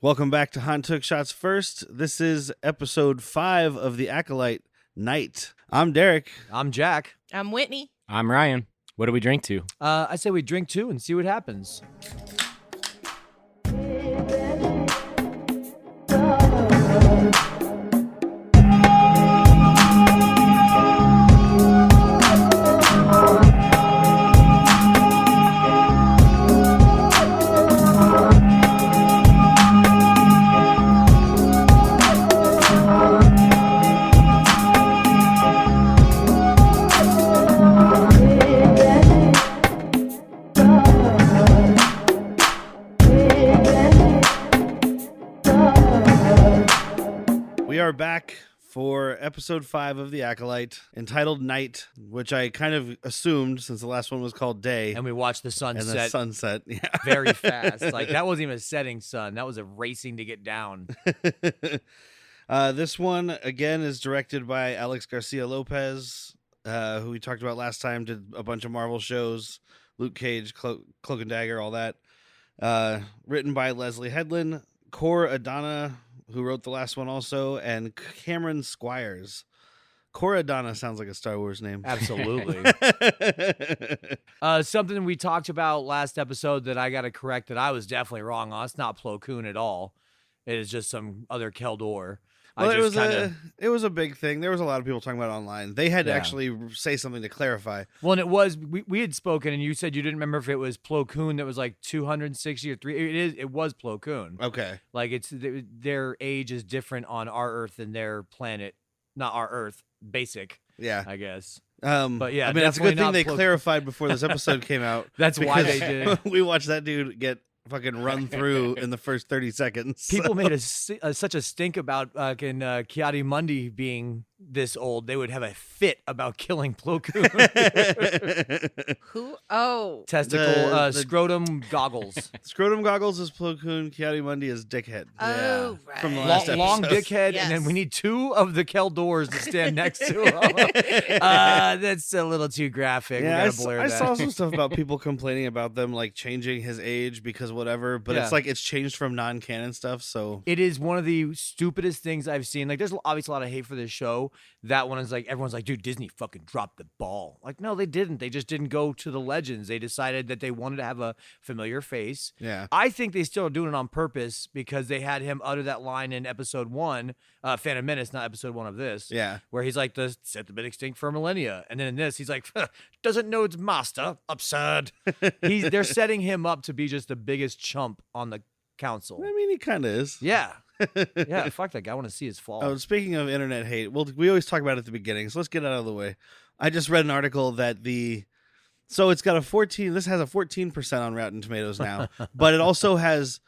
Welcome back to Han Took Shots First. This is episode 5 of the Acolyte Night. I'm Derrick. I'm Jack. I'm Whitney. I'm Ryan. What do we drink to? I say we drink two and see what happens. We are back for episode 5 of the Acolyte, entitled Night, which I kind of assumed since the last one was called Day. And we watched the And sunset the sunset, yeah. very fast. Like, that wasn't even a setting sun. That was a racing to get down. This one, again, is directed by Alex Garcia Lopez, who we talked about last time, did a bunch of Marvel shows, Luke Cage, Cloak and Dagger, all that. Written by Leslie Headland, Cor Adana, who wrote the last one also, and Cameron Squires. Cor Adana sounds like a Star Wars name. Absolutely. Something we talked about last episode that I got to correct that I was definitely wrong on. It's not Plo Koon at all. It is just some other Keldor. Well, it was a big thing. There was a lot of people talking about it online. They had to actually say something to clarify. Well, and it was we had spoken, and you said you didn't remember if it was Plo Koon that was like 260 or 3. It was Plo Koon. Okay, Like their age is different on our Earth than their planet, not our Earth, basic. yeah. I guess. But yeah, I mean, it's a good definitely thing not they Plo Koon. clarified before this episode came out. That's why because they did. We watched that dude get fucking run through in the first 30 seconds. People made such a stink about Kiadi Mundi being this old. They would have a fit about killing Plo Koon. Who? Oh. Testicle, The- scrotum goggles. Scrotum Goggles is Plo Koon, Kiadi Mundi is Dickhead. Oh, right. From the last episode. Long dickhead, Yes. and then we need 2 of the Keldors to stand next to him. That's a little too graphic. Yeah, We gotta blur I that. saw some stuff about people complaining about them like changing his age because whatever, but Yeah. it's like it's changed from non-canon stuff. So It is one of the stupidest things I've seen. Like, there's obviously a lot of hate for this show. That one is like, everyone's like, dude, Disney fucking dropped the ball. Like, no, they didn't. They just didn't go to the legends. They decided that they wanted to have a familiar face. yeah, I think they still are doing it on purpose because they had him utter that line in episode 1, Phantom Menace, not episode 1 of this. yeah. Where he's like, the set the been extinct for millennia. And then in this, he's like, doesn't know its master. Absurd. They're setting him up to be just the biggest chump on the council. I mean, he kind of is. Yeah. Yeah, fuck that guy. I want to see his fall. Oh, speaking of internet hate, well, we always talk about it at the beginning, so let's get it out of the way. I just read an article that so it's got a 14. This has a 14% on Rotten Tomatoes now, but it also has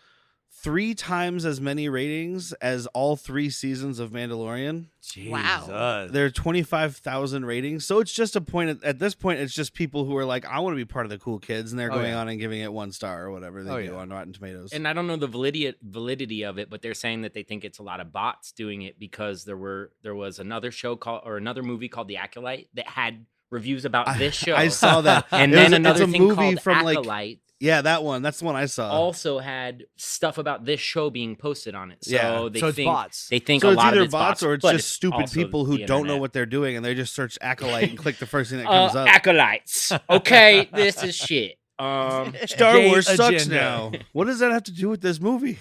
3 times as many ratings as all 3 seasons of Mandalorian. Wow. There are 25,000 ratings, so it's just a point. At this point, it's just people who are like, I want to be part of the cool kids, and they're going on and giving it 1 star or whatever they do on Rotten Tomatoes. And I don't know the validity of it, but they're saying that they think it's a lot of bots doing it because there was another show another movie called The Acolyte that had reviews about this show. I saw that, And It's then another a thing movie called from Acolyte yeah, that one. That's the one I saw. also had stuff about this show being posted on it. So Yeah. they So it's think bots. they think So a it's lot either of it's bots or it's but just stupid also people who the don't know internet. what they're doing, and they just search Acolyte and click the first thing that comes up. Acolytes. Okay, this is shit. Star Gay Wars sucks agenda. now. What does that have to do with this movie?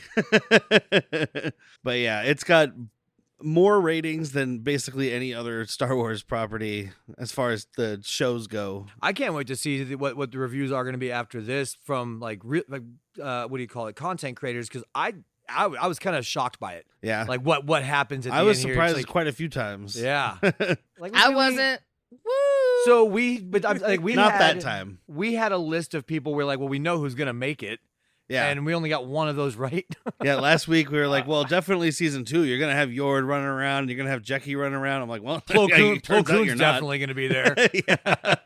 But yeah, it's got more ratings than basically any other Star Wars property as far as the shows go. I can't wait to see what the reviews are going to be after this from like what do you call it, content creators, because I was kind of shocked by it. Yeah, Like what happens at the I was end here. surprised It's like, quite a few times. yeah. Like, I we- wasn't. Woo! So but I'm like, we Not had, that time. We had a list of people. We're like, well, we know who's going to make it. Yeah, And we only got one of those right. yeah. Last week we were like, well, definitely season 2. You're gonna have Yord running around. You're gonna have Jackie running around. I'm like, well, Plo yeah, Koon, it turns out Plo Koon's you're not. definitely going to be there. Yeah.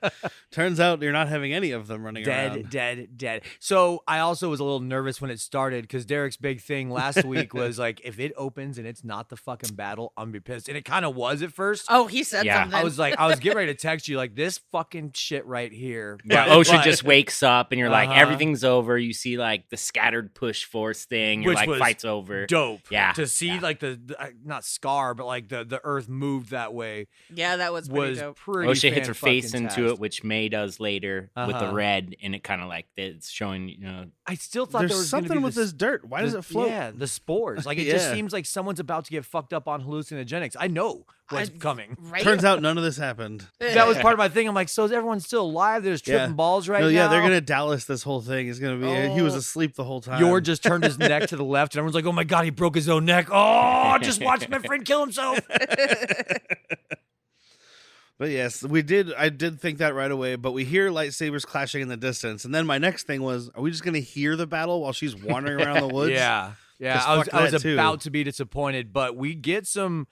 Turns out you're not having any of them running around. Dead. So I also was a little nervous when it started because Derek's big thing last week was like, if it opens and it's not the fucking battle, I'm gonna be pissed. And it kind of was at first. Oh, he said Yeah. something. I was getting ready to text you like this fucking shit right here. Yeah, But- Ocean but- just wakes up and you're like, Uh-huh. everything's over. You see like the scattered push force thing. You're Which like, was fight's over. dope. Yeah, To see yeah. like the not scar, but like the earth moved that way yeah, that was pretty was dope. pretty. Osha hits her face fan-fucking-tastic. into it, which May does later with the Uh-huh. red, and it kind of like it's showing, I still thought There's there was gonna something be with this dirt. Why does it float? Yeah, the spores. Like it just Yeah. seems like someone's about to get fucked up on hallucinogenics. I know what's coming. Right? Turns out none of this happened. That was part of my thing. I'm like, so is everyone still alive? They're just tripping Yeah. balls right No, now. yeah, they're gonna Dallas this whole thing. Is gonna be. He was Oh. asleep the whole time. Yord just turned his neck to the left, and everyone's like, "Oh my god, he broke his own neck! Oh, just watch my friend kill himself." But yes, we did. I did think that right away. But we hear lightsabers clashing in the distance, and then my next thing was, are we just gonna hear the battle while she's wandering around the woods? Yeah. 'Cause I was fuck that, too. about to be disappointed, but we get some.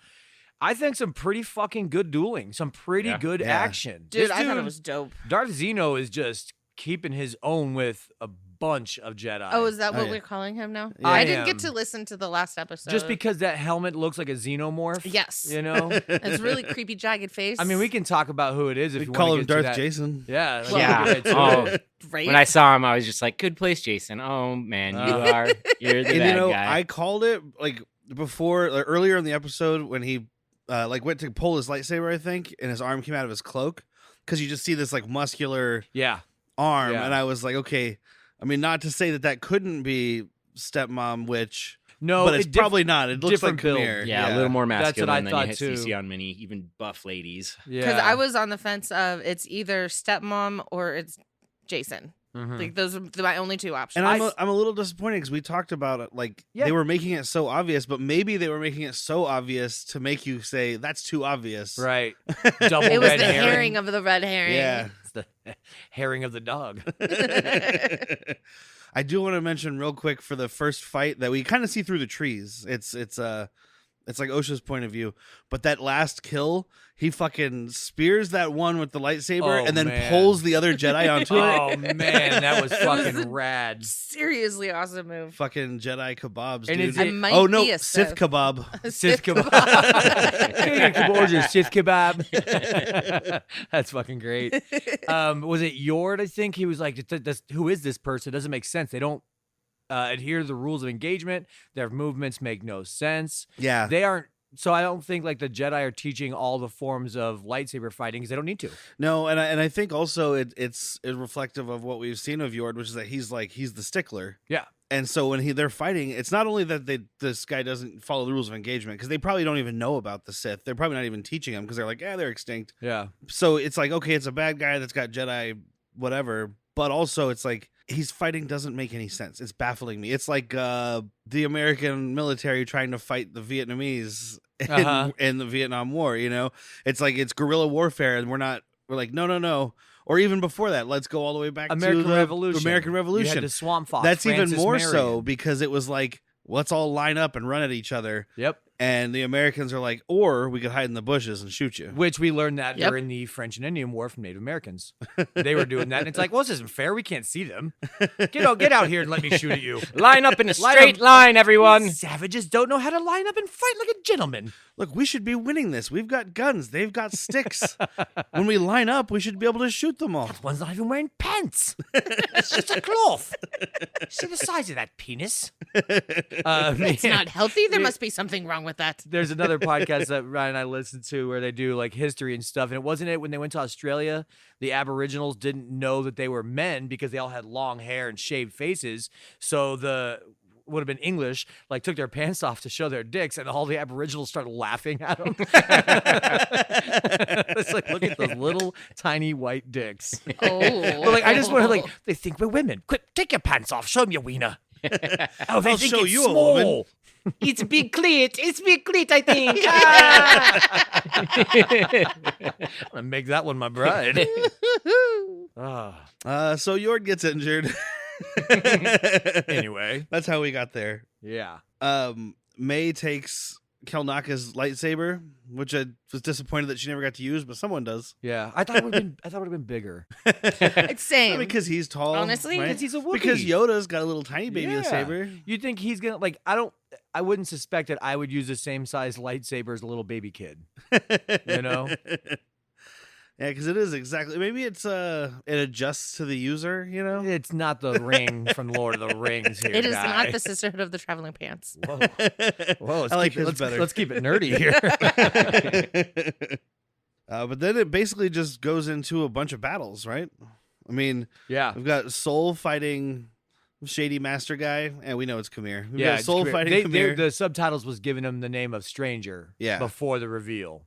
I think some pretty fucking good dueling, some pretty Yeah. good Yeah. action. Dude, This I thought it was dope. Darth Zeno is just keeping his own with a bunch of Jedi. Oh, is that Oh, what yeah. we're calling him now? Yeah. I didn't I get am. to listen to the last episode. just because that helmet looks like a xenomorph. Yes. You know? It's really creepy, jagged face. I mean, we can talk about who it is if We you call want him to get Darth to that. Jason. Yeah. like, Well, Yeah. we'll get to Oh. it. right? When I saw him, I was just like, good place, Jason. Oh man, you're the And bad you know, guy. I called it like before, like, earlier in the episode when he like went to pull his lightsaber, I think, and his arm came out of his cloak because you just see this like muscular Yeah. arm, Yeah. and I was like, okay. I mean, not to say that couldn't be stepmom witch, No, but it's it probably not. It looks like different build. Khmer. yeah, a little more That's what masculine I than thought, you too. see on many even buff ladies. Yeah. Because I was on the fence of it's either stepmom or it's Jason. Mhm. Like those are my only two options. And I'm a little disappointed because we taled about it. Like Yeah. they were making it so obvious, but maybe they were making it so obvious to make you say that's too obvious. right. Double it was red the herring. herring of the red herring. Yeah. It's the herring of the dog. I do want to mention real quick for the first fight that we kind of see through the trees. It's like Osha's point of view, but that last kill, he fucking spears that one with the lightsaber Oh, and then man. pulls the other Jedi onto it. Oh man, that was It was fucking a- rad. Seriously awesome move. Fucking Jedi kebabs, And dude. is I it- might Oh no, be a Sith kebab. Sith kebab. Can I get a kebab? Sith kebab. That's fucking great. Was it Yord? I think he was like, "Who is this person? It doesn't make sense. They don't adhere to the rules of engagement. Their movements make no sense. Yeah. They aren't." So I don't think like the Jedi are teaching all the forms of lightsaber fighting because they don't need to. No, and I think also it's reflective of what we've seen of Yord, which is that he's the stickler. Yeah. And so when they're fighting, it's not only that this guy doesn't follow the rules of engagement because they probably don't even know about the Sith. They're probably not even teaching him because they're like, they're extinct. Yeah. So it's like, okay, it's a bad guy that's got Jedi whatever, but also it's like he's fighting doesn't make any sense. It's baffling me. It's like the American military trying to fight the Vietnamese in the Vietnam War, you know? It's like it's guerrilla warfare and we're like, no. Or even before that, let's go all the way back American to the Revolution. American You Revolution. had the Swamp Fox. That's Francis even more so Marion. because it was like, let's all line up and run at each other. Yep. And the Americans are like, or we could hide in the bushes and shoot you. Which we learned that Yep. during the French and Indian War from Native Americans. They were doing that. And it's like, well, this isn't fair. We can't see them. Get out here and let me shoot at you. Line up in a Line straight up. line, everyone. Savages don't know how to line up and fight like a gentleman. Look, we should be winning this. We've got guns. They've got sticks. When we line up, we should be able to shoot them all. One's not even wearing pants. It's just a cloth. See the size of that penis. It's not healthy. There must be something wrong with that. There's another podcast that Ryan and I listened to where they do like history and stuff. And it wasn't it when they went to Australia, the Aboriginals didn't know that they were men because they all had long hair and shaved faces. So would have been English, like took their pants off to show their dicks, and all the Aboriginals started laughing at them. It's like, look at those little tiny white dicks. Oh. But like, I just want to like, they think we're women. Quick, take your pants off. Show them your wiener. Oh, they I'll think show it's you a woman. small. It's big clit. It's big clit, I think. I'm gonna make that one my bride. So Yord gets injured. Anyway, That's how we got there. yeah. May takes Kelnaka's lightsaber, which I was disappointed that she never got to use, but someone does. Yeah, I thought it would have been bigger. It's same. Because he's tall. Honestly, right? Because he's a Wookiee. Because Yoda's got a little tiny baby Yeah. saber. You think he's gonna like? I wouldn't suspect that I would use the same size lightsaber as a little baby kid. You know? Yeah, because it is exactly. Maybe it's it adjusts to the user. You know. It's not the ring from Lord of the Rings here. it is guy. not the Sisterhood of the Traveling Pants. Whoa, whoa! I like his better. Let's keep it nerdy here. But then it basically just goes into a bunch of battles, right? I mean, Yeah. we've got Soul fighting Shady Master Guy, and we know it's Khmer. We've Yeah, got it's Soul Khmer. fighting Khmer. The subtitles was giving him the name of Stranger. Yeah. Before the reveal.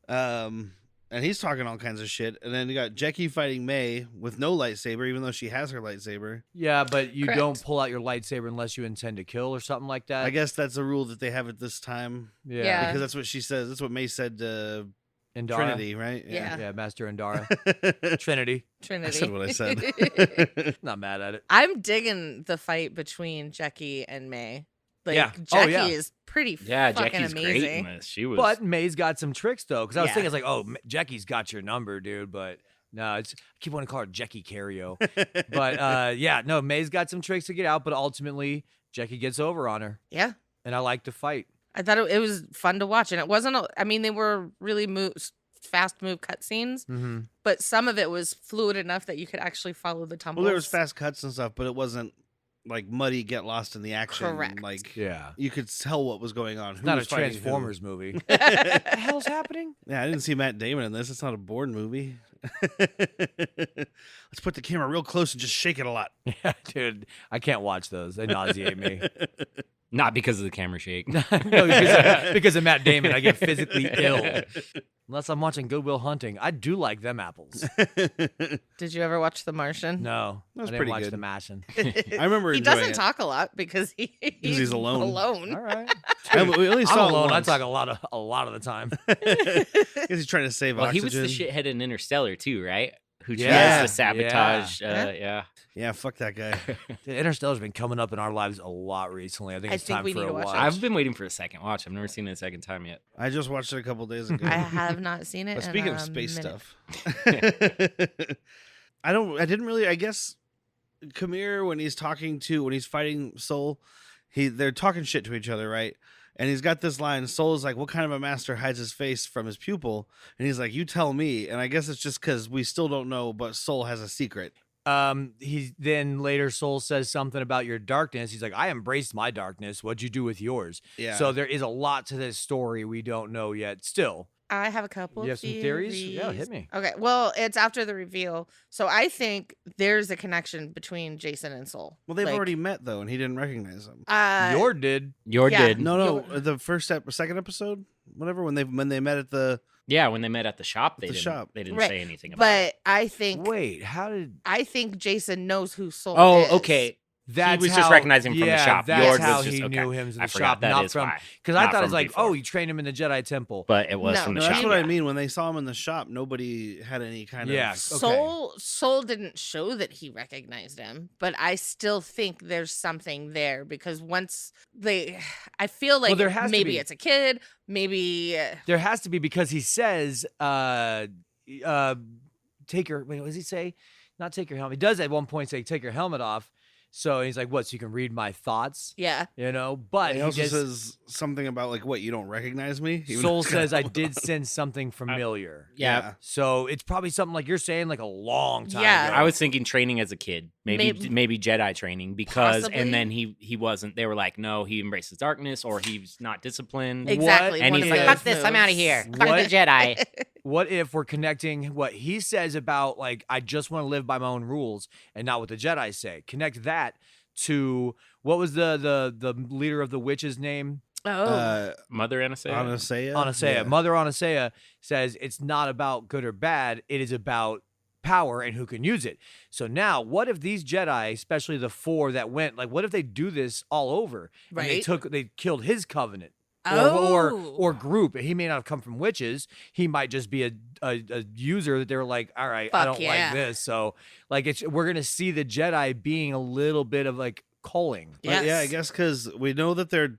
And he's talking all kinds of shit. And then you got Jecki fighting May with no lightsaber, even though she has her lightsaber. Yeah, but you Correct. don't pull out your lightsaber unless you intend to kill or something like that. I guess that's a rule that they have at this time. Yeah. Because that's what she says. That's what May said to Indara. Trinity, right? Yeah. Yeah, Master Indara. Trinity. Trinity. I said what I said. Not mad at it. I'm digging the fight between Jackie and May. Like Yeah. Jackie Oh, yeah. is pretty Yeah, fucking Jackie's amazing. great in this. She was. But May's got some tricks though, because I was Yeah. thinking it's like, oh, Jackie's got your number, dude. But no, I keep wanting to call her Jackie Cario. But yeah, no, May's got some tricks to get out, but ultimately Jackie gets over on her, Yeah. and I like the fight. I thought it was fun to watch, and it wasn't. I mean, they were really fast move cutscenes, Mm-hmm. but some of it was fluid enough that you could actually follow the tumbles. Well, there was fast cuts and stuff, but it wasn't like muddy, get lost in the action. Correct. Like, Yeah, you could tell what was going on. Who not a was fighting who. Transformers movie. What the hell's happening? Yeah, I didn't see Matt Damon in this. It's not a Bourne movie. Let's put the camera real close and just shake it a lot. Yeah, dude, I can't watch those. They nauseate me. not because of the camera shake. No, because of Matt Damon, I get physically ill. Unless I'm watching Good Will Hunting. I do like them apples. Did you ever watch The Martian? No, That was I didn't pretty watch good. The Martian. I remember He enjoying doesn't it. talk a lot because he's alone. All right. We only I'm saw alone. it I once. talk a lot of the time. Because he's trying to save Well, he oxygen. was the shithead in Interstellar too, right? Who tries Yeah. to sabotage. Yeah. Yeah. Yeah, fuck that guy. Dude, Interstellar's been coming up in our lives a lot recently. I think I it's think time we for need a to watch watch. it. I've been waiting for a second watch. I've never seen it a second time yet. I just watched it a couple days ago. I have not seen it. But in speaking a of space minute. stuff, I didn't really. I guess Khmer, when he's fighting Soul, they're talking shit to each other, right? And he's got this line. Soul's like, "What kind of a master hides his face from his pupil?" And he's like, "You tell me." And I guess it's just because we still don't know, but Soul has a secret. He then later Soul says something about your darkness. He's like, I embraced my darkness. What'd you do with yours? Yeah. So there is a lot to this story we don't know yet. Still. I have a couple. You of have some theories? Yeah, hit me. Okay, well, it's after the reveal, so I think there's a connection between Jason and Soul. Well, they've Like, already met though, and he didn't recognize him. Yor did. Yor Yeah. did. No, Yo- the second episode, whatever. When they met at the Yeah, when they met at the shop, they The didn't. shop. They didn't Right. say anything about But it. I think Wait, how did Jason knows who Soul Oh, is. okay. that's was just recognizing him from the yeah, shop. That's Yours how was just- he okay. knew him in I the forgot shop, that not is from why. because I Not thought it was from like, before. oh, he trained him in the Jedi Temple. But it was No, from the no, shop. That's what I Yeah. mean. When they saw him in the shop, nobody had any kind Yeah. of. Okay. Soul didn't show that he recognized him, but I still think there's something there because once I feel like there has to maybe be. it's a kid, maybe There has to be because he says, take your wait, what does he say? Not take your helmet. He does at one point say, take your helmet off. So he's like, what? So you can read my thoughts? yeah. You know? But He he also just, says something about like, "What, you don't recognize me?" Even Soul though it's got says, I helmet did on. sense something familiar. Yeah. So it's probably something like you're saying, like a long time Yeah. ago. I was thinking training as a kid, maybe Jedi training because, Possibly. and then he wasn't. They were like, no, he embraces darkness or he's not disciplined. Exactly. And one he's of like, those fuck this, I'm moves. out of here. Fuck What? the Jedi. What if we're connecting what he says about like I just want to live by my own rules and not what the Jedi say? Connect that to what was the leader of the witch's name? Oh, Mother Anastasia. Anastasia. Anastasia. Yeah. Mother Anastasia says it's not about good or bad. It is about power and who can use it. So now, what if these Jedi, especially the 4 that went, like, what if they do this all over? And Right. they killed his covenant. Oh. Or group. He may not have come from witches. He might just be a user that they were like, all right, I Fuck don't yeah. like this. So like we're gonna see the Jedi being a little bit of like culling. But yeah, I Yes. guess because we know that they're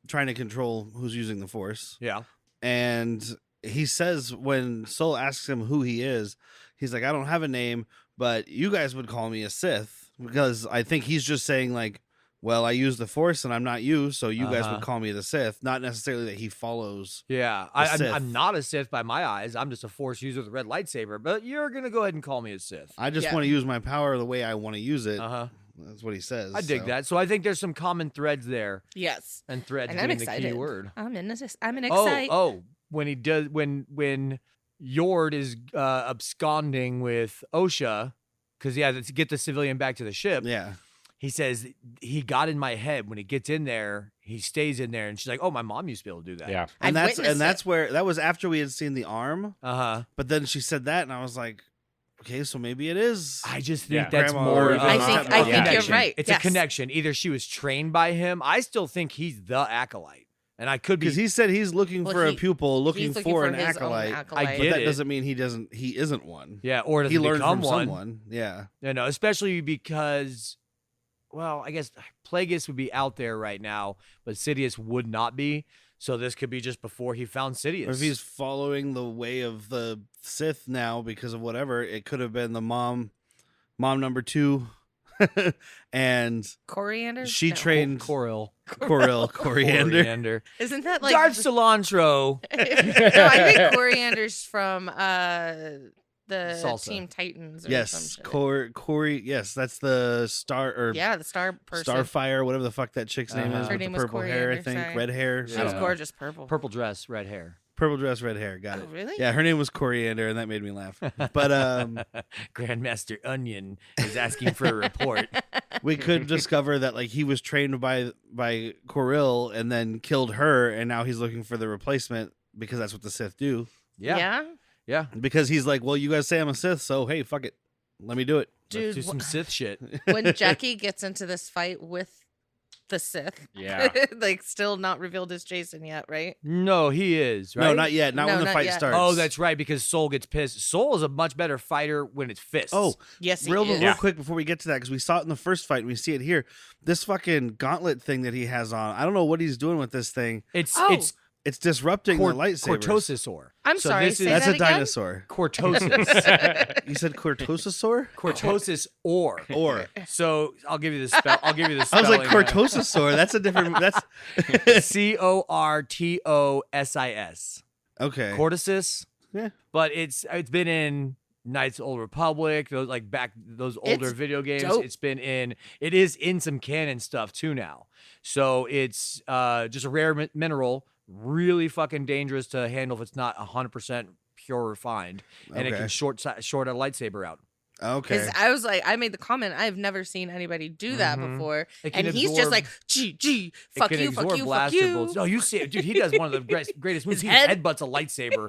trying to control who's using the Force. Yeah. And he says when Soul asks him who he is, he's like, I don't have a name, but you guys would call me a Sith, because I think he's just saying like, well, I use the Force and I'm not you, so you guys would call me the Sith. Not necessarily that he follows. Yeah, I'm not a Sith by my eyes. I'm just a Force user with a red lightsaber. But you're gonna go ahead and call me a Sith. I just want to use my power the way I want to use it. That's what he says. I dig that. So I think there's some common threads there. Yes. And threads And I'm being the excited. key word. I'm excited. When he does when Yord is absconding with Osha, because to get the civilian back to the ship. Yeah. He says he got in my head. When he gets in there, he stays in there, and she's like, "Oh, my mom used to be able to do that." Yeah, and that's where that was after we had seen the arm. But then she said that, and I was like, "Okay, so maybe it is." I just think that's more. I think you're right. It's a connection. Either she was trained by him. I still think he's the acolyte, and I could be because he said he's looking for a pupil, looking for an acolyte. I get but that it. doesn't mean he isn't one. Yeah, or doesn't he learned become from one. someone. Yeah, especially because. Well, I guess Plagueis would be out there right now, but Sidious would not be. So this could be just before he found Sidious. Or if he's following the way of the Sith now because of whatever, it could have been the mom number 2, and Coriander. She trained Coriander. Isn't that like Darth Cilantro? No, I think Coriander's from the Salsa. Team Titans. Or yes, some shit. Corey. Yes, that's the star or the star person. Starfire, whatever the fuck that chick's name is. Her With name the was purple hair, Coriander, I think, sorry. red hair. She was gorgeous, purple. Purple dress, red hair. Purple dress, red hair. Got it. Really? Yeah, her name was Coriander, and that made me laugh. But Grandmaster Onion is asking for a report. We could discover that like he was trained by Coril and then killed her, and now he's looking for the replacement because that's what the Sith do. Yeah. Because he's like, well, you guys say I'm a Sith, so hey, fuck it, let me do it. Dude, Let's do some Sith shit. When Jackie gets into this fight with the Sith, like still not revealed as Jason yet, right? No, he is. Right? No, not yet. Not when the fight starts. Oh, that's right. Because Soul gets pissed. Soul is a much better fighter when it's fists. Oh, yes, he real is. quick before we get to that, because we saw it in the first fight and we see it here. This fucking gauntlet thing that he has on, I don't know what he's doing with this thing. It's disrupting the lightsabers. Cortosasaur. I'm sorry. That's a dinosaur. Cortosis. You said cortosasaur? Cortosis or. So I'll give you the spell. I'll give you the I spelling. was like cortosasaur. That's a different. That's Cortosis. Okay. Cortosis. Yeah. But it's been in Knights of the Old Republic, those older video games. Dope. It is in some canon stuff too now. So it's just a rare mineral, really fucking dangerous to handle if it's not 100% pure refined, and it can short a lightsaber out. Okay. Because I made the comment, I've never seen anybody do that before, and he's just like, gee, fuck you, fuck you. Bolts. No, you see it, dude. He does one of the greatest moves. He headbutts a lightsaber.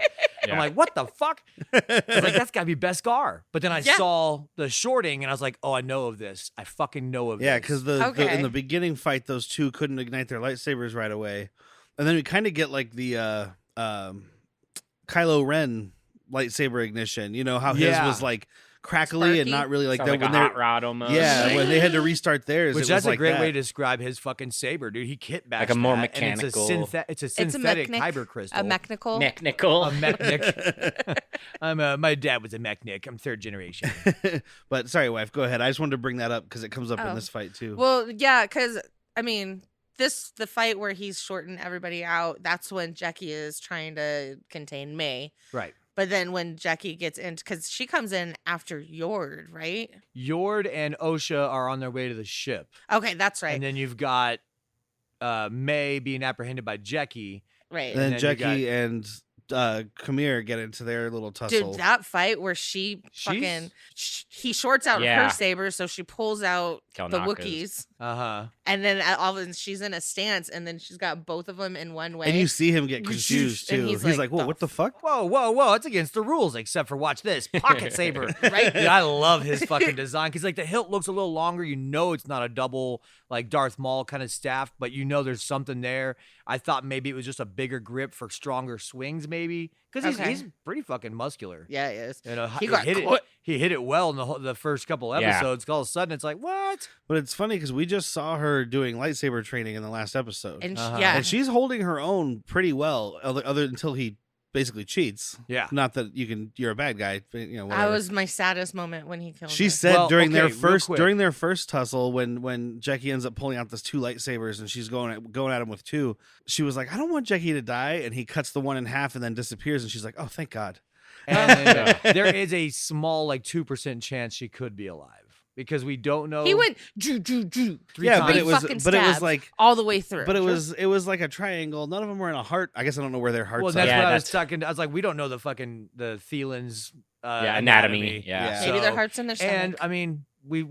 I'm like, what the fuck? I was like, that's gotta be Beskar. But then I saw the shorting, and I was like, oh, I know of this. I fucking know of this. Yeah, because in the beginning fight, those two couldn't ignite their lightsabers right away, and then we kind of get like the Kylo Ren lightsaber ignition. You know how his was like crackly Sparky? and not really like Sounds that like when a hot rod almost. Yeah, when they had to restart theirs, Which it that's was like a great that. way to describe his fucking saber, dude. He kit bashed Like a more that, and mechanical. It's a synthetic mechanic, kyber crystal. a mechanical. A mechanic. My dad was a mechanic. I'm third generation. But sorry, wife, go ahead. I just wanted to bring that up because it comes up in this fight too. Well, yeah, because I mean, the fight where he's shorting everybody out, that's when Jackie is trying to contain May. Right. But then when Jackie gets in, because she comes in after Yord, right? Yord and Osha are on their way to the ship. Okay, that's right. And then you've got May being apprehended by Jackie. Right. And then then Jackie and Kamir get into their little tussle. Dude, that fight where he shorts out her saber, so she pulls out the Wookiees. And then all of a sudden she's in a stance, and then she's got both of them in one way. And you see him get confused too. And He's like, "Whoa, what the fuck? Whoa! It's against the rules, except for watch this pocket saber." Right? Dude, I love his fucking design because like the hilt looks a little longer. You know, it's not a double like Darth Maul kind of staff, but you know there's something there. I thought maybe it was just a bigger grip for stronger swings, maybe. maybe, because he's pretty fucking muscular. Yeah, he is. You know, He hit it well in the first couple episodes. All of a sudden, it's like, what? But it's funny because we just saw her doing lightsaber training in the last episode, and and she's holding her own pretty well, other until he basically cheats. Yeah. Not that you're a bad guy, but, you know, whatever. That was my saddest moment when he killed her. She said during their first tussle, when Jackie ends up pulling out those 2 lightsabers and she's going at him with 2, she was like, I don't want Jackie to die, and he cuts the one in half and then disappears, and she's like, oh, thank God. And there is a small 2% chance she could be alive. Because we don't know. He went drew 3 times. But it was like all the way through. But it was like a triangle. None of them were in a heart. I guess I don't know where their hearts are. Well, that's what I was talking. I was like, we don't know the Thelan's anatomy. Yeah. Maybe their heart's in their stomach. And I mean, we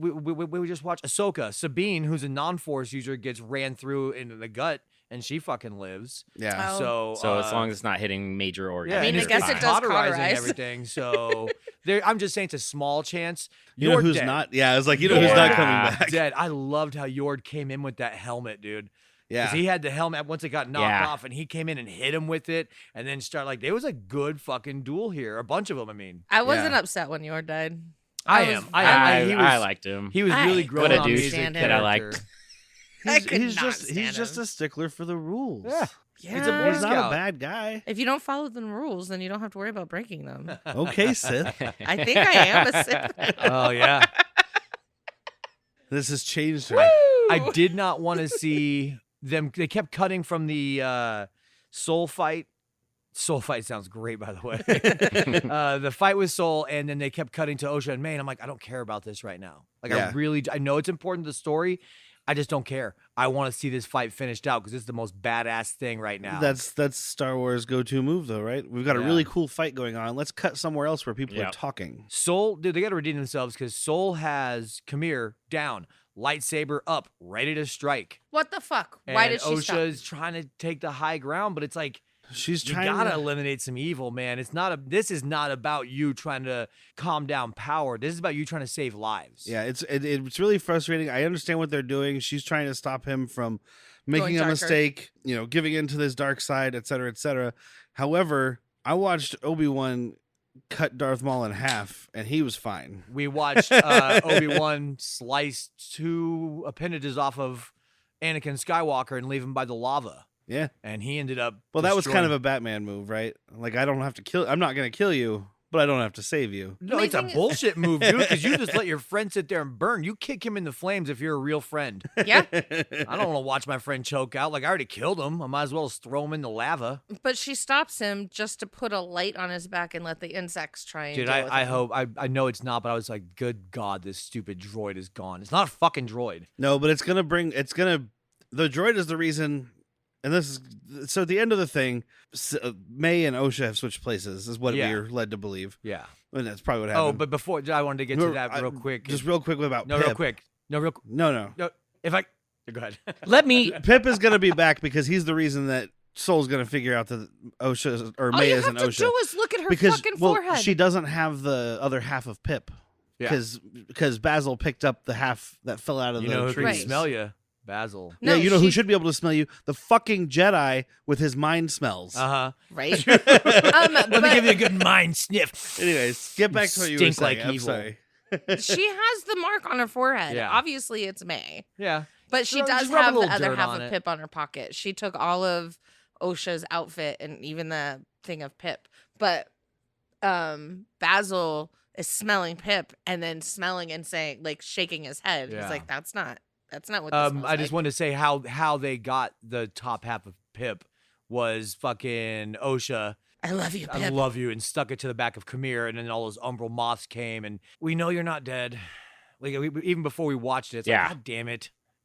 just watched Ahsoka. Sabine, who's a non-Force user, gets ran through into the gut. And she fucking lives. Yeah. Oh. So as long as it's not hitting major organs. Yeah, I mean, I guess it does cauterize everything. So I'm just saying it's a small chance. You know who's not? Yeah, I was like, who's not coming back? Dead. I loved how Yord came in with that helmet, dude. Yeah. Because he had the helmet once it got knocked off, and he came in and hit him with it, and then there was a good fucking duel here. A bunch of them, I mean. I wasn't upset when Yord died. I liked him. He was really growing on me that I liked. He's just a stickler for the rules. Yeah. He's not a bad guy. If you don't follow the rules, then you don't have to worry about breaking them. Okay, Sith. I think I am a Sith. Oh, yeah. This has changed her. Woo! I did not want to see them. They kept cutting from the Soul fight. Soul fight sounds great, by the way. The fight with Soul, and then they kept cutting to Osha and May, and I'm like, I don't care about this right now. I know it's important to the story. I just don't care. I want to see this fight finished out because it's the most badass thing right now. That's Star Wars go-to move, though, right? We've got a really cool fight going on. Let's cut somewhere else where people are talking. Soul, dude, they got to redeem themselves because Soul has Kamir down, lightsaber up, ready to strike. What the fuck? Why did she Osha stop? is trying to take the high ground, but it's like, you gotta eliminate some evil, man. This is not about you trying to calm down power. This is about you trying to save lives. Yeah, it's really frustrating. I understand what they're doing. She's trying to stop him from making a mistake, giving into this dark side, et cetera, et cetera. However, I watched Obi-Wan cut Darth Maul in half, and he was fine. We watched Obi-Wan slice 2 appendages off of Anakin Skywalker and leave him by the lava. Yeah. And he ended up that was kind of a Batman move, right? Like, I'm not going to kill you, but I don't have to save you. No, it's a bullshit move, dude, because you just let your friend sit there and burn. You kick him in the flames if you're a real friend. Yeah. I don't want to watch my friend choke out. Like, I already killed him. I might as well just throw him in the lava. But she stops him just to put a light on his back and let the insects try and Dude, I hope. I know it's not, but I was like, good God, this stupid droid is gone. It's not a fucking droid. No, but the droid is the reason. And so at the end of the thing, May and Osha have switched places, is what we are led to believe. Yeah. And that's probably what happened. Oh, but before, I wanted to get to that real quick. Just real quick about Pip. Real quick. No. If I... Go ahead. Pip is going to be back because he's the reason that Soul's going to figure out that Osha or May isn't Osha. All you have to do is look at her fucking forehead. She doesn't have the other half of Pip. Because Basil picked up the half that fell out of the trees. Who can smell you? Basil. No, who should be able to smell you? The fucking Jedi with his mind smells. Right. Let me give you a good mind sniff. Anyways, get back to what you were saying. I'm evil. sorry. She has the mark on her forehead. Yeah. Obviously, it's May. Yeah. But she does have the other half of Pip on her pocket. She took all of Osha's outfit and even the thing of Pip. But Basil is smelling Pip and then smelling and saying, like, shaking his head. Yeah. He's like, that's not what this smells I just wanted to say how they got the top half of Pip was fucking Osha. I love you, Pip. I love you, and stuck it to the back of Kamir, and then all those umbral moths came, and we know you're not dead. Like, even before we watched it, it's like,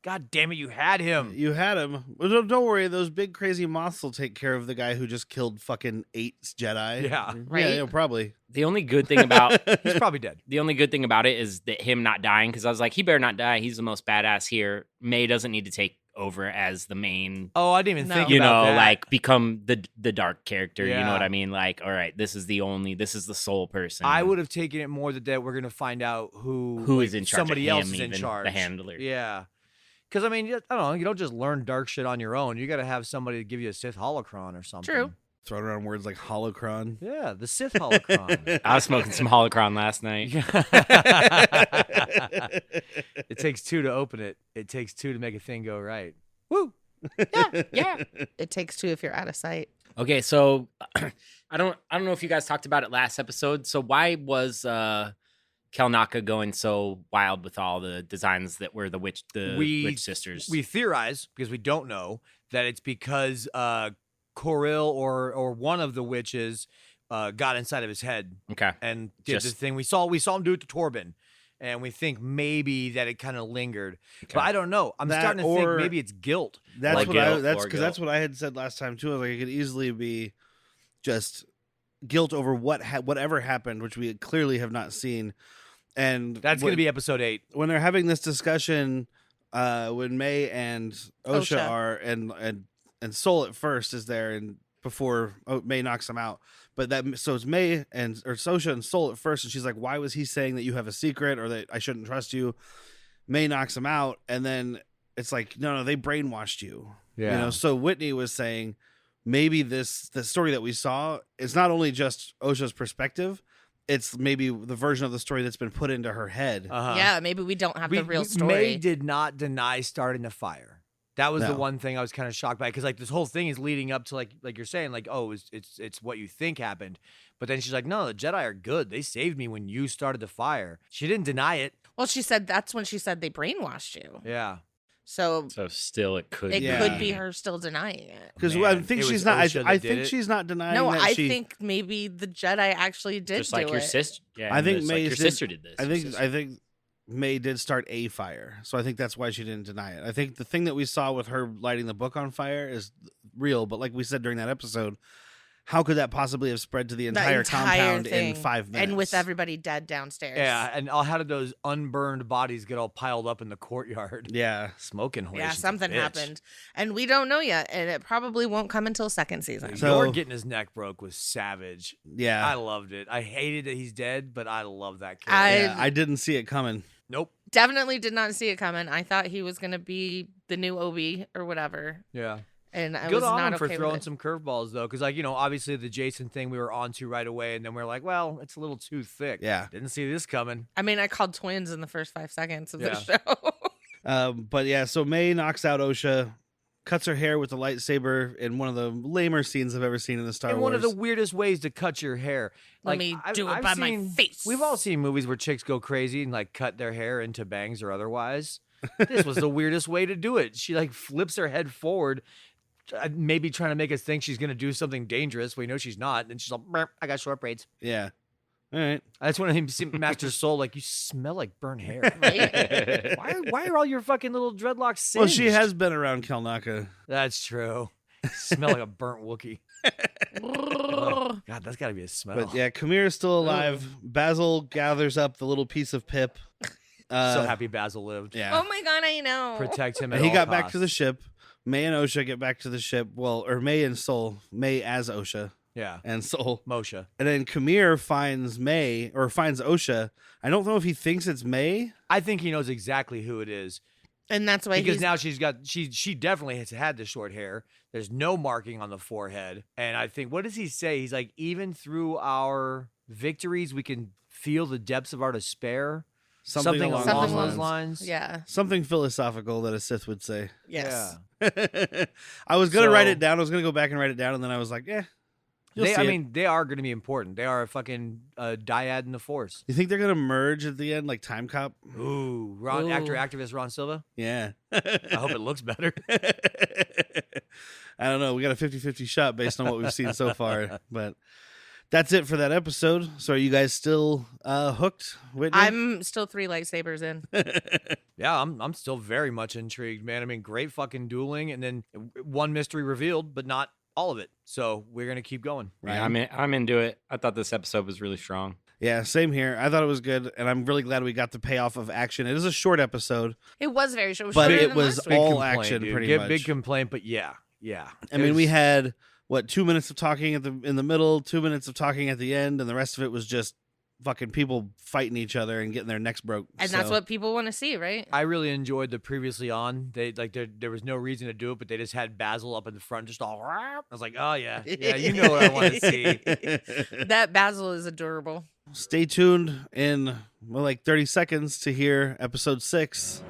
God damn it, you had him. You had him. Well, don't worry, those big crazy moths will take care of the guy who just killed fucking 8 Jedi. Yeah. Right? Yeah, probably. The only good thing about he's probably dead. The only good thing about it is that him not dying, because I was like, he better not die. He's the most badass here. May doesn't need to take over as the main. Oh, I didn't even think about that. Like become the dark character. Yeah. You know what I mean? Like, all right, this is the sole person. I would have taken it more that we're gonna find out who is in charge. Somebody of him, else is in charge. The handler. Yeah. Because, I mean, I don't know. You don't just learn dark shit on your own. You got to have somebody to give you a Sith holocron or something. True. Throwing around words like holocron. Yeah, the Sith holocron. I was smoking some holocron last night. It takes two to open it. It takes two to make a thing go right. Woo! Yeah. It takes two if you're out of sight. Okay, so I don't know if you guys talked about it last episode. So why was Kelnaka going so wild with all the designs that were the witch sisters? We theorize, because we don't know, that it's because Coril or one of the witches got inside of his head. Okay. And did the thing. We saw him do it to Torben. And we think maybe that it kind of lingered. Okay. But I don't know. I'm starting to think maybe it's guilt. That's like that's what I had said last time too. I was like, it could easily be just guilt over whatever happened, which we clearly have not seen. And that's going to be episode 8. When they're having this discussion, when May and Osha are and Soul at first is there, and before May knocks him out. But so it's May or Sosha and Soul at first, and she's like, "Why was he saying that you have a secret or that I shouldn't trust you?" May knocks him out, and then it's like, "No, they brainwashed you." Yeah. You know. So Whitney was saying maybe the story that we saw is not only just Osha's perspective. It's maybe the version of the story that's been put into her head. Uh-huh. Yeah, maybe we don't have the real story. May did not deny starting the fire. That was the one thing I was kind of shocked by, because like this whole thing is leading up to like you're saying, like, oh, it's what you think happened, but then she's like, no, the Jedi are good. They saved me when you started the fire. She didn't deny it. Well, she said that's when she said they brainwashed you. Yeah. So still it could be her still denying it. Because I think she's not. I think she's not denying. No, that I think maybe the Jedi actually did just like your sister. Yeah, I think your sister did this. I think May did start a fire, so I think that's why she didn't deny it. I think the thing that we saw with her lighting the book on fire is real, but like we said during that episode, how could that possibly have spread to the entire compound in 5 minutes? And with everybody dead downstairs. Yeah, and how did those unburned bodies get all piled up in the courtyard? Yeah. Smoking horses. Yeah, something happened. And we don't know yet, and it probably won't come until second season. So getting his neck broke was savage. Yeah. I loved it. I hated that he's dead, but I love that character. I didn't see it coming. Nope. Definitely did not see it coming. I thought he was going to be the new Obi or whatever. Yeah. And I was not on him okay for throwing with it. some curveballs, though, because, like, you know, obviously the Jason thing we were onto right away, and then we are like, well, it's a little too thick. Yeah. Didn't see this coming. I mean, I called twins in the first 5 seconds of the show. But yeah, so May knocks out Osha, cuts her hair with the lightsaber in one of the lamer scenes I've ever seen in the Star Wars. One of the weirdest ways to cut your hair. Let me do it by my face. We've all seen movies where chicks go crazy and like cut their hair into bangs or otherwise. This was the weirdest way to do it. She like flips her head forward, maybe trying to make us think she's going to do something dangerous. We know she's not. And she's like, I got short braids. Yeah. All right. That's when he Master Soul, like, you smell like burnt hair. Right? Why are all your fucking little dreadlocks singed? Well, she has been around Kelnaka. That's true. Smell like a burnt Wookiee. God, that's got to be a smell. But yeah, Kamira's still alive. Basil gathers up the little piece of Pip. So happy Basil lived. Yeah. Oh my God, I know. Protect him at He all got costs. back to the ship. May and Osha get back to the ship. Well, or May and Soul. May as Osha. Yeah. And Soul. Moshe. And then Kamir finds Osha. I don't know if he thinks it's May. I think he knows exactly who it is. And that's why now she definitely has had the short hair. There's no marking on the forehead. And I think, what does he say? He's like, even through our victories, we can feel the depths of our despair. Something along those lines. Yeah. Something philosophical that a Sith would say. Yes. Yeah. I was going to write it down. I was going to go back and write it down. And then I was like, they are going to be important. They are a fucking dyad in the Force. You think they're going to merge at the end like Time Cop? Ooh. Activist Ron Silva? Yeah. I hope it looks better. I don't know. We got a 50-50 shot based on what we've seen so far. But that's it for that episode. So are you guys still hooked, Whitney? I'm still 3 lightsabers in. Yeah, I'm still very much intrigued, man. I mean, great fucking dueling, and then one mystery revealed, but not all of it. So we're gonna keep going. Right. Yeah, I'm into it. I thought this episode was really strong. Yeah, same here. I thought it was good, and I'm really glad we got the payoff of action. It is a short episode. It was very short, but it was all action, pretty much. Big complaint, but yeah. I mean, we had 2 minutes of talking in the middle, 2 minutes of talking at the end, and the rest of it was just fucking people fighting each other and getting their necks broke. And that's what people want to see, right? I really enjoyed the previously on. They like there was no reason to do it, but they just had Basil up in the front, just all. I was like, oh yeah, you know what I want to see. That Basil is adorable. Stay tuned in like 30 seconds to hear episode 6.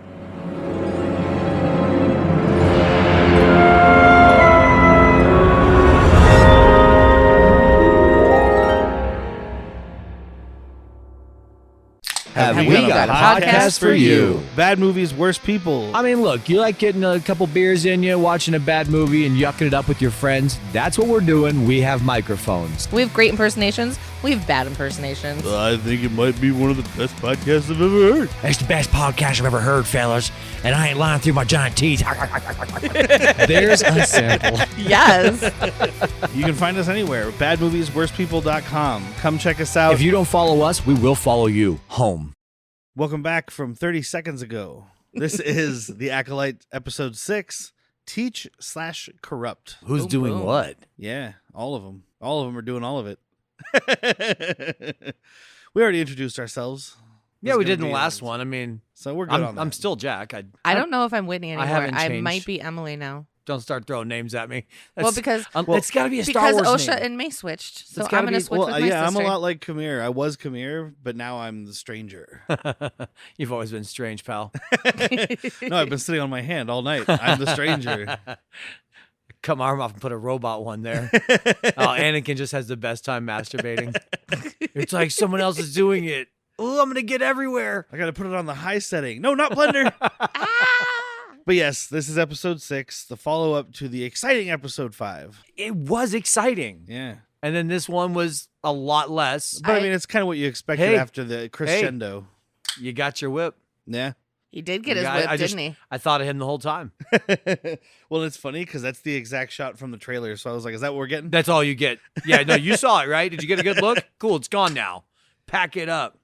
Have we got a podcast for you? Bad movies, worst people. I mean, look, you like getting a couple beers in you, watching a bad movie, and yucking it up with your friends. That's what we're doing. We have microphones. We have great impersonations. We have bad impersonations. I think it might be one of the best podcasts I've ever heard. It's the best podcast I've ever heard, fellas. And I ain't lying through my giant teeth. There's a sample. Yes. You can find us anywhere. Badmoviesworstpeople.com. Come check us out. If you don't follow us, we will follow you home. Welcome back from 30 seconds ago. This is the Acolyte episode 6, Teach/Corrupt. Who's doing what? Yeah, all of them. All of them are doing all of it. We already introduced ourselves. Yeah, we did in the last one. I mean, so we're good on that. I'm still Jack. I don't know if I'm Whitney anymore. I haven't changed. I might be Emily now. Don't start throwing names at me. Because it's got to be a Star Wars Osha name. and May switched, so I'm going to switch with my sister. I'm a lot like Kamir. I was Kamir, but now I'm the stranger. You've always been strange, pal. No, I've been sitting on my hand all night. I'm the stranger. Cut my arm off and put a robot one there. Anakin just has the best time masturbating. It's like someone else is doing it. Oh, I'm going to get everywhere. I got to put it on the high setting. No, not blender. But yes, this is episode 6, the follow-up to the exciting episode 5. It was exciting. Yeah. And then this one was a lot less. But I mean, it's kind of what you expected after the crescendo. Hey, you got your whip. Yeah. He did get his whip, didn't he? I thought of him the whole time. Well, it's funny because that's the exact shot from the trailer. So I was like, is that what we're getting? That's all you get. Yeah, no, you saw it, right? Did you get a good look? Cool, it's gone now. Pack it up.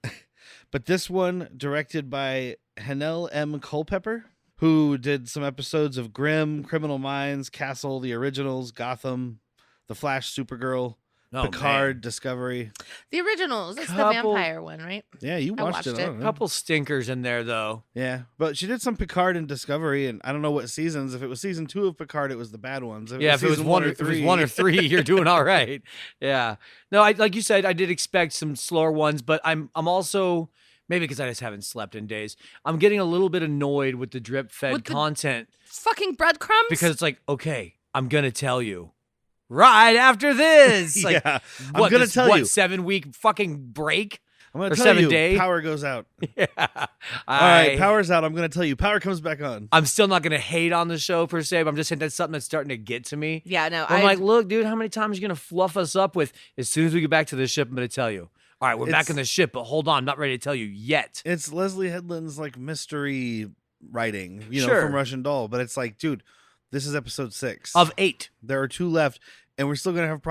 But this one, directed by Hanel M. Culpepper, who did some episodes of Grimm, Criminal Minds, Castle, The Originals, Gotham, The Flash, Supergirl, Picard, Discovery. The Originals. It's the vampire one, right? Yeah, you watched it. A couple stinkers in there, though. Yeah, but she did some Picard and Discovery, and I don't know what seasons. If it was season 2 of Picard, it was the bad ones. If it was 1 or 3, you're doing all right. Yeah. No, like you said, I did expect some slower ones, but I'm also... Maybe because I just haven't slept in days. I'm getting a little bit annoyed with the drip-fed content. Fucking breadcrumbs? Because it's like, okay, I'm going to tell you. Right after this. Like, yeah, I'm going to tell you. 7-week fucking break? I'm going to tell 7 days? Power goes out. Yeah. All right, power's out. I'm going to tell you. Power comes back on. I'm still not going to hate on the show per se, but I'm just saying that's something that's starting to get to me. Yeah, no. I'm like, look, dude, how many times are you going to fluff us up with, as soon as we get back to the ship, I'm going to tell you. All right, we're back in the ship, but hold on, I'm not ready to tell you yet. It's Leslie Headland's like mystery writing, Sure. from Russian Doll, but it's like, dude, this is episode 6 of 8. There are 2 left, and we're still gonna have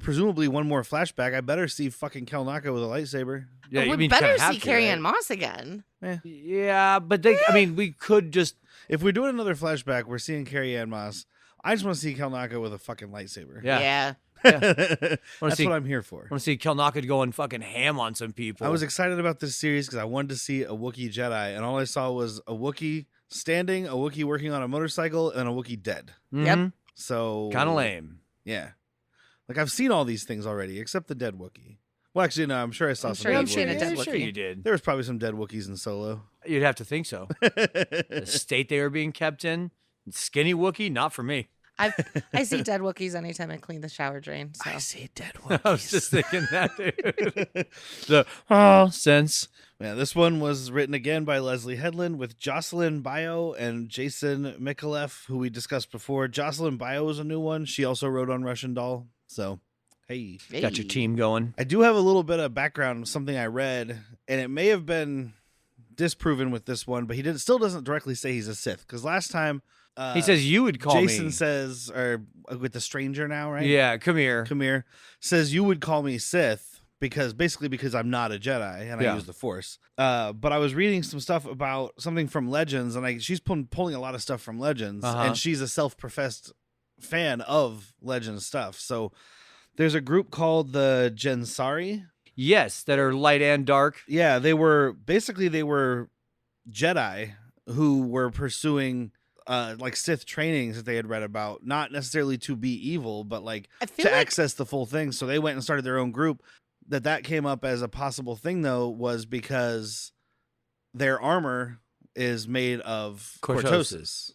presumably one more flashback. I better see fucking Kelnaka with a lightsaber. Yeah, we better see Carrie Ann Moss again. Yeah, but we could just if we're doing another flashback, we're seeing Carrie Ann Moss. I just want to see Kelnaka with a fucking lightsaber. Yeah. That's what I'm here for. I want to see Kelnaka going fucking ham on some people. I was excited about this series because I wanted to see a Wookiee Jedi, and all I saw was a Wookiee standing, a Wookiee working on a motorcycle, and a Wookiee dead. Yep. So kind of lame. Yeah. Like I've seen all these things already, except the dead Wookiee. Well, actually, no, I'm sure I saw some dead Wookiees. I'm sure you did. There was probably some dead Wookiees in Solo. You'd have to think so. The state they were being kept in, skinny Wookiee, not for me. I see dead Wookiees anytime I clean the shower drain. So. I see dead Wookiees. I was just thinking that, dude. Sense. Yeah, this one was written again by Leslie Headland with Jocelyn Bio and Jason Mikulev, who we discussed before. Jocelyn Bio is a new one. She also wrote on Russian Doll. So, hey. Got your team going. I do have a little bit of background of something I read, and it may have been disproven with this one, but he still doesn't directly say he's a Sith. Because last time... he says you would call me. Jason says, or with the stranger now, right? Yeah, come here. Kamir says you would call me Sith because I'm not a Jedi and I use the Force. But I was reading some stuff about something from Legends, and she's pulling a lot of stuff from Legends, and she's a self-professed fan of Legends stuff. So there's a group called the Jensari. Yes, that are light and dark. Yeah, they were Jedi who were pursuing like Sith trainings that they had read about, not necessarily to be evil, but like to access the full thing. So they went and started their own group. That came up as a possible thing, though, was because their armor is made of cortosis.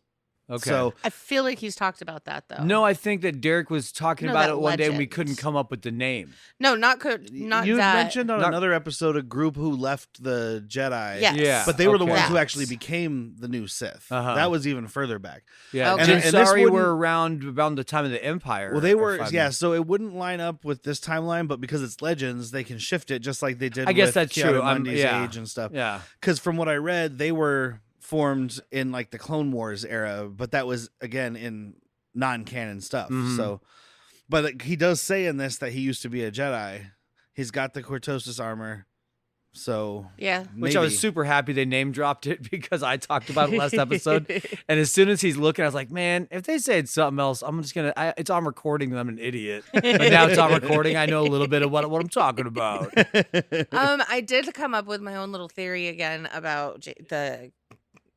Okay. So I feel like he's talked about that, though. No, I think that Derek was talking about it one day and we couldn't come up with the name. No, not you that. mentioned on another episode a group who left the Jedi. Yes. Yeah. But they were the ones who actually became the new Sith. That was even further back. Yeah. Okay. And Sorry were around the time of the Empire. Well, they were, so it wouldn't line up with this timeline, but because it's Legends, they can shift it just like they did with that's Keanu true. Mundy's age and stuff. Yeah. Because from what I read, they were formed in like the Clone Wars era, but that was again in non-canon stuff. So, but he does say in this that he used to be a Jedi. He's got the cortosis armor. So yeah, which I was super happy they name dropped it because I talked about it last episode. And as soon as he's looking, I was like, man, if they say it's something else, I'm just gonna. It's on recording. I'm an idiot. But now it's on recording. I know a little bit of what I'm talking about. I did come up with my own little theory again about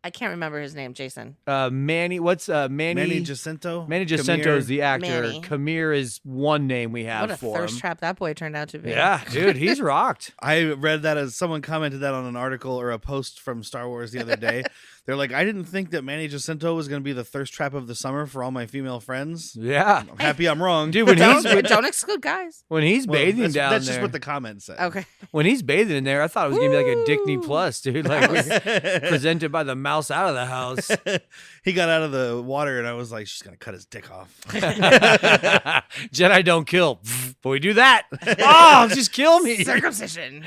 I can't remember his name, Jason. Manny. What's Manny? Manny Jacinto. Manny Jacinto is the actor. Manny. Kamir is one name we have for him. What a thirst trap that boy turned out to be. Yeah, dude, he's rocked. I read that as someone commented that on an article or a post from Star Wars the other day. They're like, I didn't think that Manny Jacinto was going to be the thirst trap of the summer for all my female friends. Yeah. I'm happy I'm wrong. Dude, when don't exclude guys. When he's bathing down there. That's just what the comment said. Okay. When he's bathing in there, I thought it was going to be like a Disney Plus, dude. Like presented by the mouse out of the house. He got out of the water and I was like, she's going to cut his dick off. Jedi don't kill. But we do that. Oh, just kill me. Circumcision.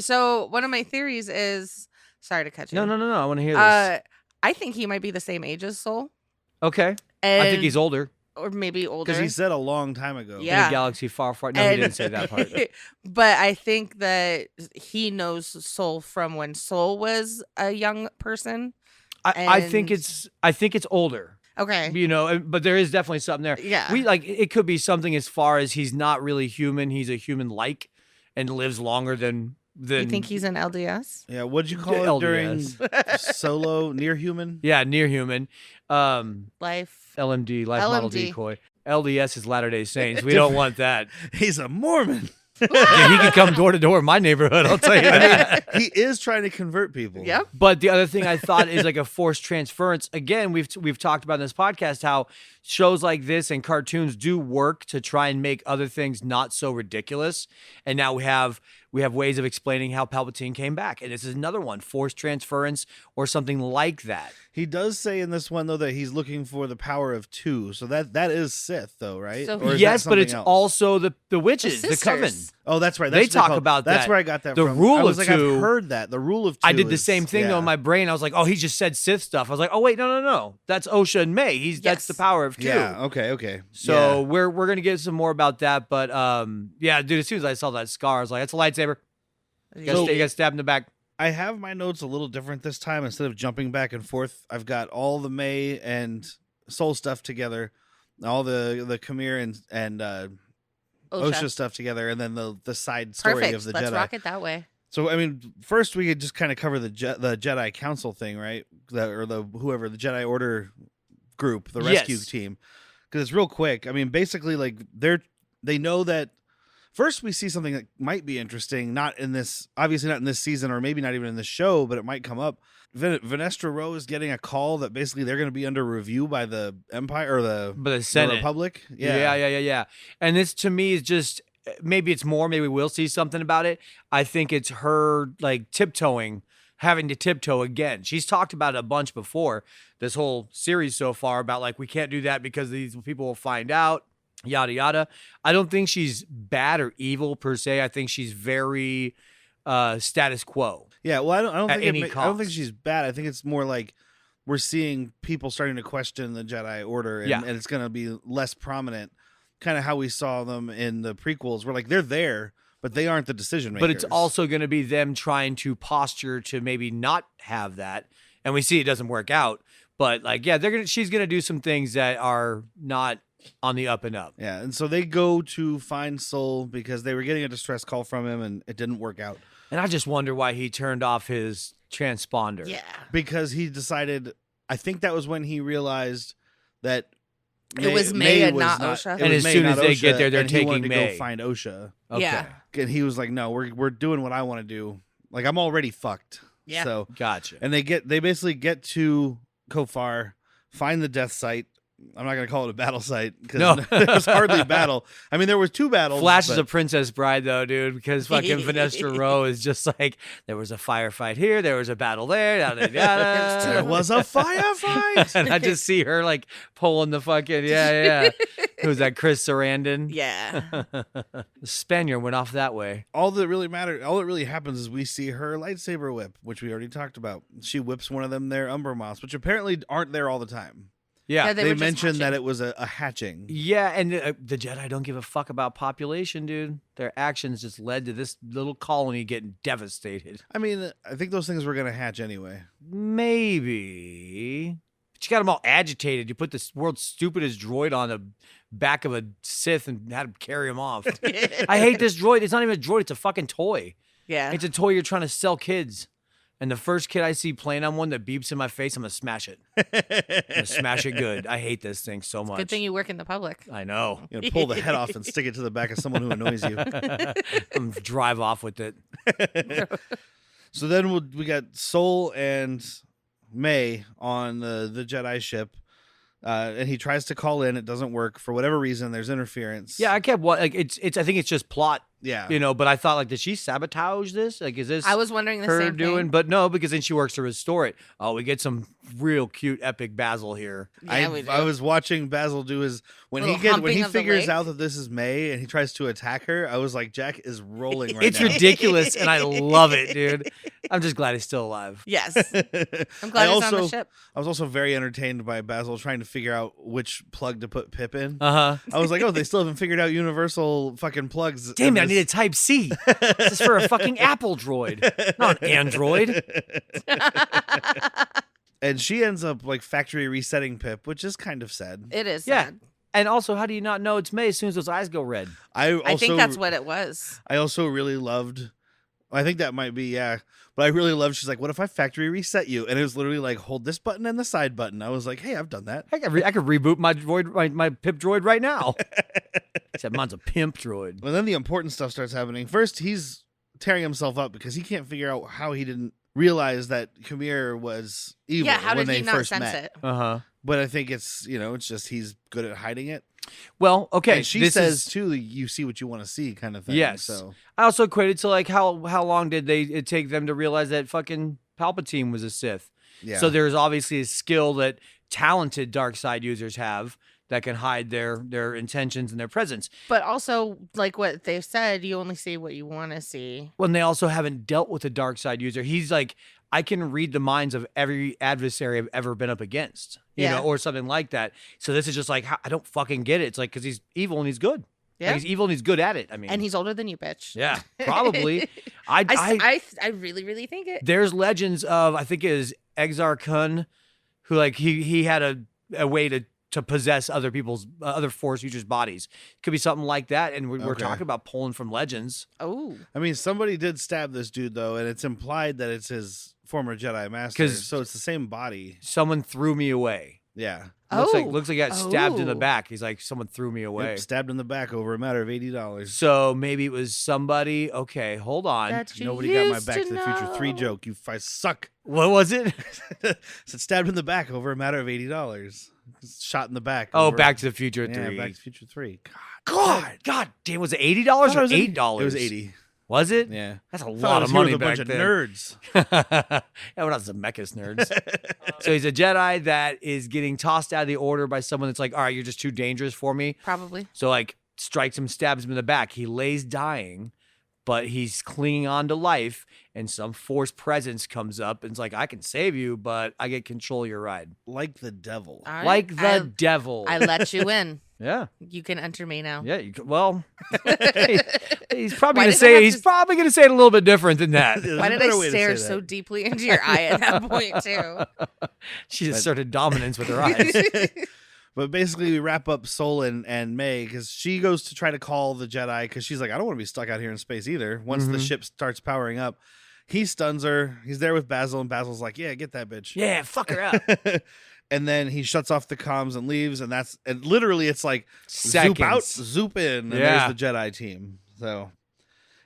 So one of my theories is, sorry to cut you. No. I want to hear this. I think he might be the same age as Soul. Okay. I think he's older. Or maybe older. Because he said a long time ago. Yeah. In a galaxy far, far. No, he didn't say that part. But I think that he knows Soul from when Soul was a young person. I think it's older. Okay. You know, but there is definitely something there. Yeah. It could be something as far as he's not really human. He's a human-like and lives longer than. You think he's an LDS? Yeah, what'd you call it during Solo? Near human? Yeah, near human. Life. LMD, life model decoy. LDS is Latter-day Saints. We don't want that. He's a Mormon. Yeah, he can come door to door in my neighborhood, I'll tell you that. He is trying to convert people. Yep. But the other thing I thought is like a forced transference. Again, we've talked about in this podcast how shows like this and cartoons do work to try and make other things not so ridiculous. And now we have ways of explaining how Palpatine came back. And this is another one, forced transference or something like that. He does say in this one, though, that he's looking for the power of two. So that is Sith, though, right? So yes, but it's else? Also the witches, the coven. Oh, that's right. They talk about that. That's where I got that the from. Rule I was of like, two. I've heard that. The rule of two. I did the same thing, though, in my brain. I was like, oh, he just said Sith stuff. I was like, oh, wait, no. That's Osha and May. That's the power of two. Yeah, okay. So we're going to get some more about that. But, yeah, dude, as soon as I saw that scar, I was like, that's a lightsaber. You got stabbed in the back. I have my notes a little different this time. Instead of jumping back and forth, I've got all the May and Soul stuff together, all the Kamir and Osha stuff together, and then the side story of the Jedi. Let's rock it that way. So, I mean, first we could just kind of cover the Jedi Council thing, right? Or the Jedi Order group, the rescue team, because it's real quick. I mean, basically, like they know that. First, we see something that might be interesting, obviously not in this season, or maybe not even in this show, but it might come up. Venestra Rowe is getting a call that basically they're going to be under review by the Empire or the Senate, the Republic. Yeah. And this to me is just maybe it's more. Maybe we'll see something about it. I think it's her like having to tiptoe again. She's talked about it a bunch before. This whole series so far about like we can't do that because these people will find out. Yada yada. I don't think she's bad or evil per se. I think she's very status quo. Yeah, well, I don't think she's bad. I think it's more like we're seeing people starting to question the Jedi Order, and it's going to be less prominent. Kind of how we saw them in the prequels, where like they're there, but they aren't the decision makers. But it's also going to be them trying to posture to maybe not have that, and we see it doesn't work out. But like, yeah, she's going to do some things that are not on the up and up. Yeah, and so they go to find Soul because they were getting a distress call from him, and it didn't work out. And I just wonder why he turned off his transponder. Yeah. Because he decided, I think that was when he realized that it was May and not OSHA. And as soon as they get there, they're taking May. He wanted to go find OSHA. Okay. Yeah. And he was like, no, we're doing what I want to do. Like, I'm already fucked. Yeah. So, gotcha. and they basically get to Kofar, find the death site. I'm not going to call it a battle site because there was hardly a battle. I mean, there was 2 battles. Flash is a Princess Bride, though, dude, because fucking Vanessa Rowe is just like, there was a firefight here, there was a battle there, yada, yada. There was a firefight. And I just see her like pulling the fucking, yeah. Who's that, Chris Sarandon? Yeah. The Spaniard went off that way. All that really happens is we see her lightsaber whip, which we already talked about. She whips one of them, their Umber Moths, which apparently aren't there all the time. Yeah, they mentioned that it was a hatching. Yeah, and the Jedi don't give a fuck about population, dude. Their actions just led to this little colony getting devastated. I mean, I think those things were going to hatch anyway. Maybe. But you got them all agitated. You put the world's stupidest droid on the back of a Sith and had him carry him off. I hate this droid. It's not even a droid. It's a fucking toy. Yeah. It's a toy you're trying to sell kids. And the first kid I see playing on one that beeps in my face, I'm going to smash it. I'm going to smash it good. I hate this thing so much. Good thing you work in the public. I know. You're going to pull the head off and stick it to the back of someone who annoys you. Drive off with it. So then we got Soul and May on the Jedi ship. And he tries to call in. It doesn't work. For whatever reason, there's interference. Yeah, I kept I think it's just plot. Yeah. You know, but I thought, like, did she sabotage this? Like, is this I was wondering the her same doing? thing. But no, because then she works to restore it. Oh, we get some real cute, epic Basil here. Yeah, we do. I was watching Basil do his when he figures out that this is May and he tries to attack her. I was like, Jack is rolling right It's now. ridiculous, and I love it, dude. I'm just glad he's still alive. Yes. I'm glad he's on the ship. I was also very entertained by Basil trying to figure out which plug to put Pip in. Uh-huh. I was like, oh, they still haven't figured out universal fucking plugs. Damn it, I need a Type C. This is for a fucking Apple droid, not an Android. And she ends up like factory resetting Pip, which is kind of sad. It is Yeah. sad. And also, how do you not know it's May as soon as those eyes go red? I think that's what it was. I also really loved, I think that might be, yeah. But I really loved, she's like, what if I factory reset you? And it was literally like, hold this button and the side button. I was like, hey, I've done that. I could reboot my droid, my Pip droid right now. Except mine's a pimp droid. Well, then the important stuff starts happening. First, he's tearing himself up because he can't figure out how he didn't realize that Khmer was evil Yeah, how when did they he not first sense met. it? Uh-huh. But I think it's, it's just he's good at hiding it. Well, okay. And she says, too, you see what you want to see kind of thing. Yes. So I also equated to, like, how long did it take them to realize that fucking Palpatine was a Sith? yeah. So there's obviously a skill that talented dark side users have that can hide their intentions and their presence. But also, like what they've said, you only see what you want to see. When they also haven't dealt with a dark side user, he's like, I can read the minds of every adversary I've ever been up against, you know, or something like that. So this is just like, I don't fucking get it. It's like, because he's evil and he's good. Yeah. Like, he's evil and he's good at it. I mean, And he's older than you, bitch. yeah, probably. I really, really think it. There's legends of, I think it is Exar Kun, who like he had a way to possess other people's other Force users' bodies. Could be something like that, and we're talking about pulling from legends. Oh, I mean, somebody did stab this dude though, and it's implied that it's his former Jedi master. So it's the same body. Someone threw me away. Yeah. Looks like he got stabbed in the back. He's like, someone threw me away. Yep, stabbed in the back over a matter of $80. So maybe it was somebody. Okay, hold on. Nobody got my Back to the Future 3 joke. You suck. What was it? Said stabbed in the back over a matter of $80. Shot in the back. Oh, Back to the Future 3. Yeah, Back to the Future 3. God damn, was it $80 or $8? It was 80. Was it? Yeah. That's a lot of money back then. then. Nerds. Yeah, we're not Zemeckis nerds. So he's a Jedi that is getting tossed out of the order by someone that's like, all right, you're just too dangerous for me. probably. So like strikes him, stabs him in the back. He lays dying, but he's clinging on to life, and some Force presence comes up and it's like, I can save you, but I get control of your ride. Like the devil. All right. Like the devil. I let you in. Yeah. You can enter me now. Yeah. Well, he's probably going to say it a little bit different than that. Why did I stare so deeply into your eye at that point too? She asserted dominance with her eyes. But basically, we wrap up Sol and May because she goes to try to call the Jedi because she's like, I don't want to be stuck out here in space either. Once the ship starts powering up, he stuns her. He's there with Basil, and Basil's like, yeah, get that bitch. Yeah, fuck her up. And then he shuts off the comms and leaves, and literally it's like Seconds. Zoop out, zoop in, and there's the Jedi team. So,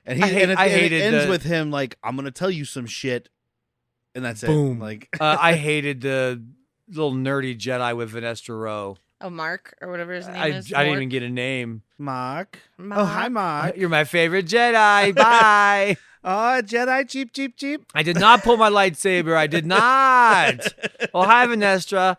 and it ends with him like, I'm gonna tell you some shit, and that's Boom. it. Like, I hated the little nerdy Jedi with Vanessa Rowe. Oh, Mark or whatever his name is. I didn't even get a name. Mark. Oh, hi, Mark. You're my favorite Jedi. Bye. Oh, Jedi, cheap. I did not pull my lightsaber. I did not. Oh, hi, Vanessa.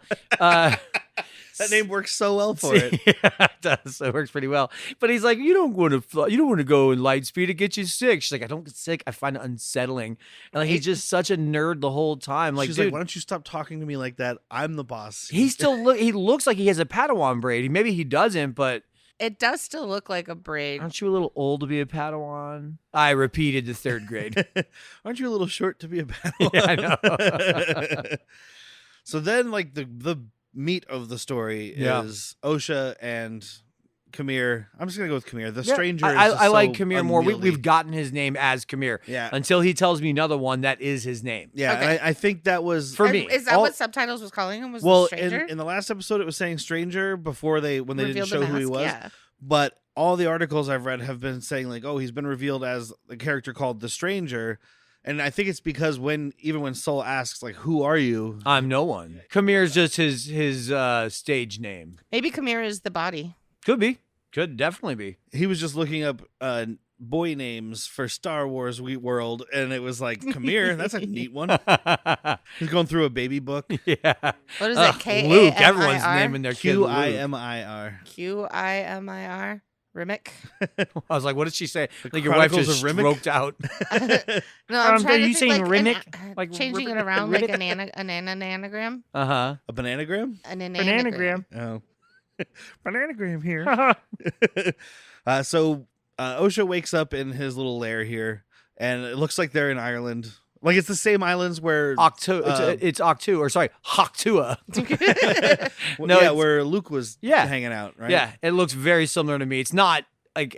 That name works so well for it. Yeah, it does. It works pretty well. But he's like, you don't want to go in light speed. It gets you sick. She's like, I don't get sick. I find it unsettling. And like, he's just such a nerd the whole time. Like, she's dude, like, why don't you stop talking to me like that? I'm the boss. He looks like he has a Padawan braid. Maybe he doesn't, but it does still look like a braid. Aren't you a little old to be a Padawan? I repeated the third grade. Aren't you a little short to be a Padawan? Yeah, I know. So then, like, the meat of the story is Osha and Kamir. I'm just gonna go with Kamir. The stranger. I is like so Kamir more. We've gotten his name as Kamir. Yeah. Until he tells me another one that is his name. Yeah. Okay. And I think that was for me. Is that what subtitles was calling him? Was the stranger? in the last episode it was saying stranger before when they didn't show who he was. Yeah. But all the articles I've read have been saying like, oh, he's been revealed as the character called the Stranger. And I think it's because even when Sol asks, like, who are you? I'm no one. Kamir's just his stage name. Maybe Kamir is the body. Could be. Could definitely be. He was just looking up boy names for Star Wars World, and it was like, Kamir, that's a neat one. He's going through a baby book. Yeah. What is it? K-A-M-I-R? Luke. Everyone's naming their kid Luke. Qimir. Qimir. Rimmick. I was like, what did she say? Like your Chronicles wife just of Rimmick? stroked out. No, I'm trying are to you think saying Rimmick? like changing it around like an anagram. Uh-huh. A bananagram? An anagram. Oh. Bananagram here. So Osha wakes up in his little lair here, and it looks like they're in Ireland. Like it's the same islands where it's Hoktua. No, yeah, where Luke was hanging out, right? Yeah, it looks very similar to me. It's not like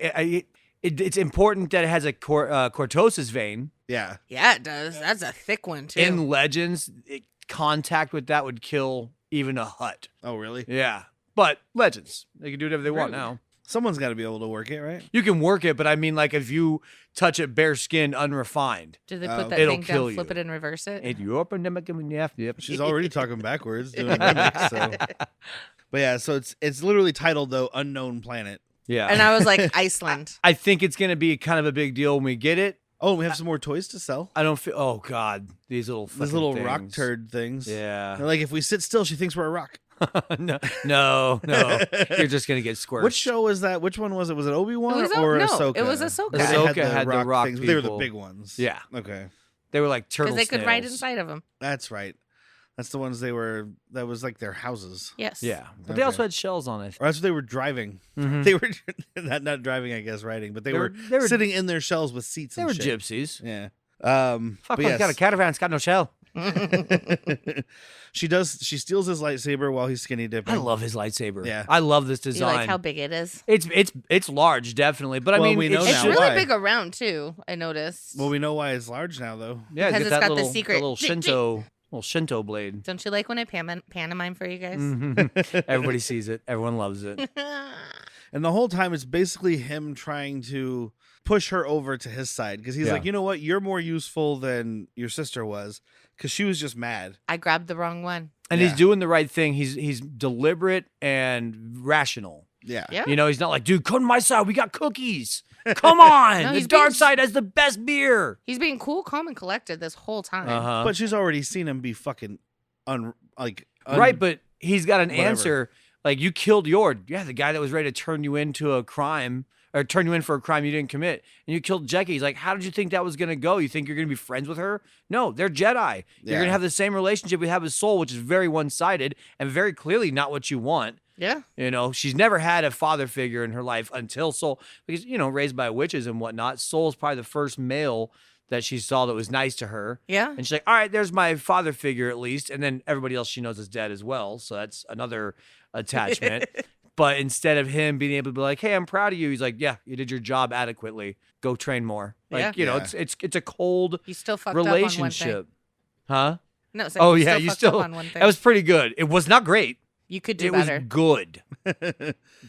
it's important that it has a cortosis vein. Yeah, it does. That's a thick one too. In Legends, contact with that would kill even a Hutt. Oh, really? Yeah, but Legends, they can do whatever they want now. Someone's got to be able to work it, right? You can work it, but I mean, like if you touch it bare skin, unrefined, do they put that it'll thing kill down, flip it, and reverse it? Yep. She's already talking backwards, doing mimics. So. But yeah, so it's literally titled though Unknown Planet. Yeah, and I was like Iceland. I think it's gonna be kind of a big deal when we get it. Oh, we have some more toys to sell. I don't feel. Oh God, these little things. Rock turd things. Yeah, they're like if we sit still, she thinks we're a rock. No. You're just gonna get squirted. Which show was that? Which one was it? Was it Obi-Wan or Ahsoka? It was Ahsoka. Ahsoka had the rock things. people. They were the big ones. Yeah. Okay. They were like turtle because they could snails. ride inside of them. That's right. That's the ones that was like their houses. Yes. Yeah. But they also had shells on it. Or that's what they were driving. Mm-hmm. They were not driving, I guess, riding, but they were sitting in their shells with seats and shit. They were gypsies. Yeah. Fuck, yes. Got a caravan, it's got no shell. She steals his lightsaber while he's skinny dipping. I love his lightsaber. Yeah. I love this design. You like how big it is? It's large, definitely. But I mean, we know it's now really why. big around too. I noticed. Well, we know why it's large now, though. Yeah, because it's got the secret little Shinto blade. Don't you like when I pantomime for you guys? Mm-hmm. Everybody sees it. Everyone loves it. And the whole time, it's basically him trying to push her over to his side because he's like, you know what? You're more useful than your sister was because she was just mad. I grabbed the wrong one. And he's doing the right thing. He's deliberate and rational. Yeah. You know, he's not like, dude, come to my side. We got cookies. Come on. No, the dark side has the best beer. He's being cool, calm, and collected this whole time. Uh-huh. But she's already seen him be fucking right, but he's got an whatever. answer. Like, you killed Yord. Yeah, the guy that was ready to turn you into a crime or turn you in for a crime you didn't commit. And you killed Jackie. He's like, how did you think that was going to go? You think you're going to be friends with her? No, they're Jedi. You're going to have the same relationship we have with Sol, which is very one-sided and very clearly not what you want. Yeah. You know, she's never had a father figure in her life until Sol, because, you know, raised by witches and whatnot. Sol's probably the first male that she saw that was nice to her. Yeah. And she's like, all right, there's my father figure at least. And then everybody else she knows is dead as well. So that's another attachment. But instead of him being able to be like, "Hey, I'm proud of you," he's like, "Yeah, you did your job adequately. Go train more." Like, it's a cold you still fucked relationship. Up on one thing. Huh? No. It's like you still fucked up on one thing. That was pretty good. It was not great. You could do better. It was good. You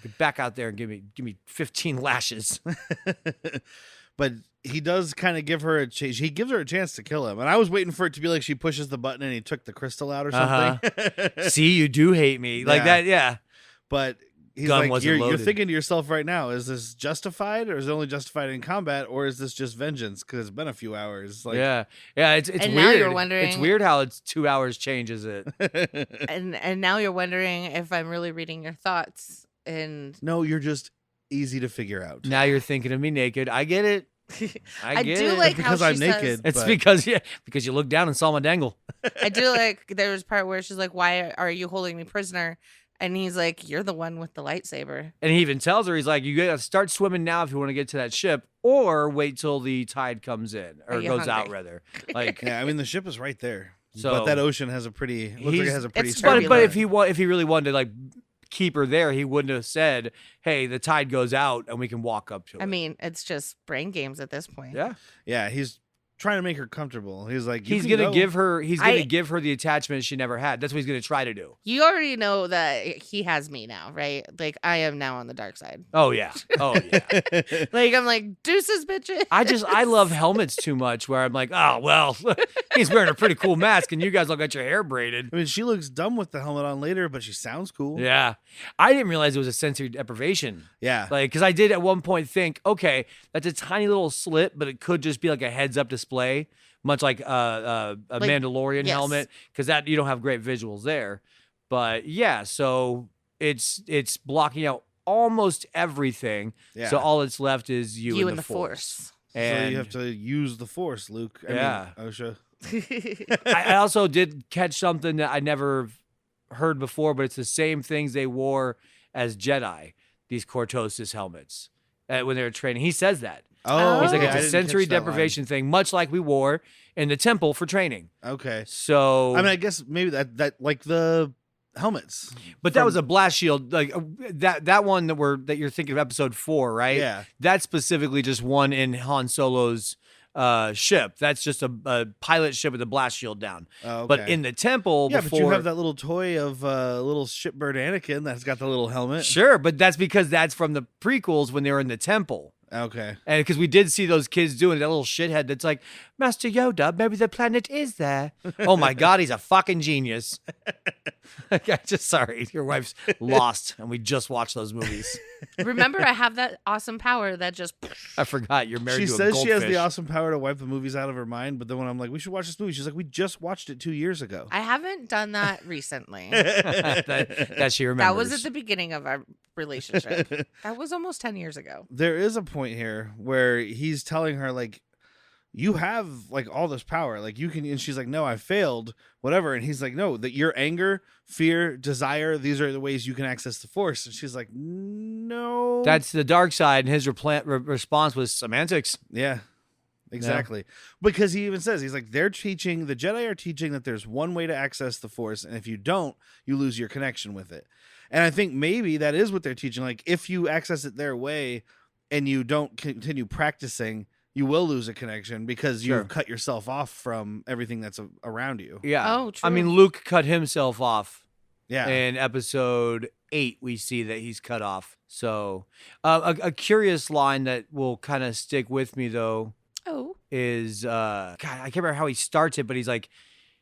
could back out there and give me 15 lashes. But he does kind of give her a chance. He gives her a chance to kill him. And I was waiting for it to be like she pushes the button and he took the crystal out or something. See, you do hate me. Like that, yeah. But he's Gun like, you're thinking to yourself right now, is this justified or is it only justified in combat or is this just vengeance? Because it's been a few hours. Like, yeah, it's and weird. Now you're wondering, it's weird how it's 2 hours changes it. and now you're wondering if I'm really reading your thoughts. And no, you're just easy to figure out. Now you're thinking of me naked. I get it. I get do it. like because how I'm she naked. Says, it's because you looked down and saw my dangle. I do like there was part where she's like, "Why are you holding me prisoner?" And he's like, "You're the one with the lightsaber." And he even tells her, he's like, "You gotta start swimming now if you want to get to that ship, or wait till the tide comes in or goes out rather." Like, yeah, I mean the ship is right there. So, but that ocean has a pretty. Looks like it has a pretty. But if he really wanted to like keep her there, he wouldn't have said, "Hey, the tide goes out and we can walk up to it." I mean, it's just brain games at this point. Yeah, he's trying to make her comfortable. He's like, he's gonna give her the attachment she never had. That's what he's gonna try to do. You already know that he has me now, right? Like I am now on the dark side. Oh yeah. Like I'm like deuces, bitches. I love helmets too much. Where I'm like, oh well, he's wearing a pretty cool mask, and you guys all got your hair braided. I mean, she looks dumb with the helmet on later, but she sounds cool. Yeah, I didn't realize it was a sensory deprivation. Yeah, like because I did at one point think, okay, that's a tiny little slit, but it could just be like a heads up display, much like a Mandalorian helmet, because that you don't have great visuals there. But yeah, so it's blocking out almost everything. Yeah. So all that's left is you and the Force. And so you have to use the Force, Luke. I mean, Osha. I also did catch something that I never heard before, but it's the same things they wore as Jedi, these Cortosis helmets, when they were training. He says that. Oh, he's like, it's a sensory deprivation thing, much like we wore in the temple for training. Okay. So I mean, I guess maybe that like the helmets. But that was a blast shield, like that one that you're thinking of episode 4, right? Yeah. That's specifically just one in Han Solo's ship. That's just a pilot ship with a blast shield down. Oh, okay. But in the temple, but you have that little toy of little shipbird Anakin that's got the little helmet. Sure, but that's because that's from the prequels when they were in the temple. Okay. And because we did see those kids doing that little shithead that's like, Master Yoda, maybe the planet is there. Oh my God, he's a fucking genius. Sorry, your wife's lost, and we just watched those movies. Remember, I have that awesome power that just... I forgot, you're married to a goldfish. She says she has the awesome power to wipe the movies out of her mind, but then when I'm like, we should watch this movie, she's like, we just watched it 2 years ago. I haven't done that recently. that she remembers. That was at the beginning of our relationship. That was almost 10 years ago. There is a point here where he's telling her, like, you have like all this power, like you can, and she's like, no, I failed, whatever. And he's like, no, that your anger, fear, desire, these are the ways you can access the Force. And she's like, no, that's the dark side. And his response was semantics. Yeah, exactly. Yeah. Because he even says, he's like, the Jedi are teaching that there's one way to access the Force, and if you don't, you lose your connection with it. And I think maybe that is what they're teaching. Like, if you access it their way and you don't continue practicing, you will lose a connection because you've cut yourself off from everything that's around you. Yeah. Oh, true. I mean, Luke cut himself off. Yeah. In episode 8, we see that he's cut off. So a curious line that will kind of stick with me, though, is, God, I can't remember how he starts it, but he's like,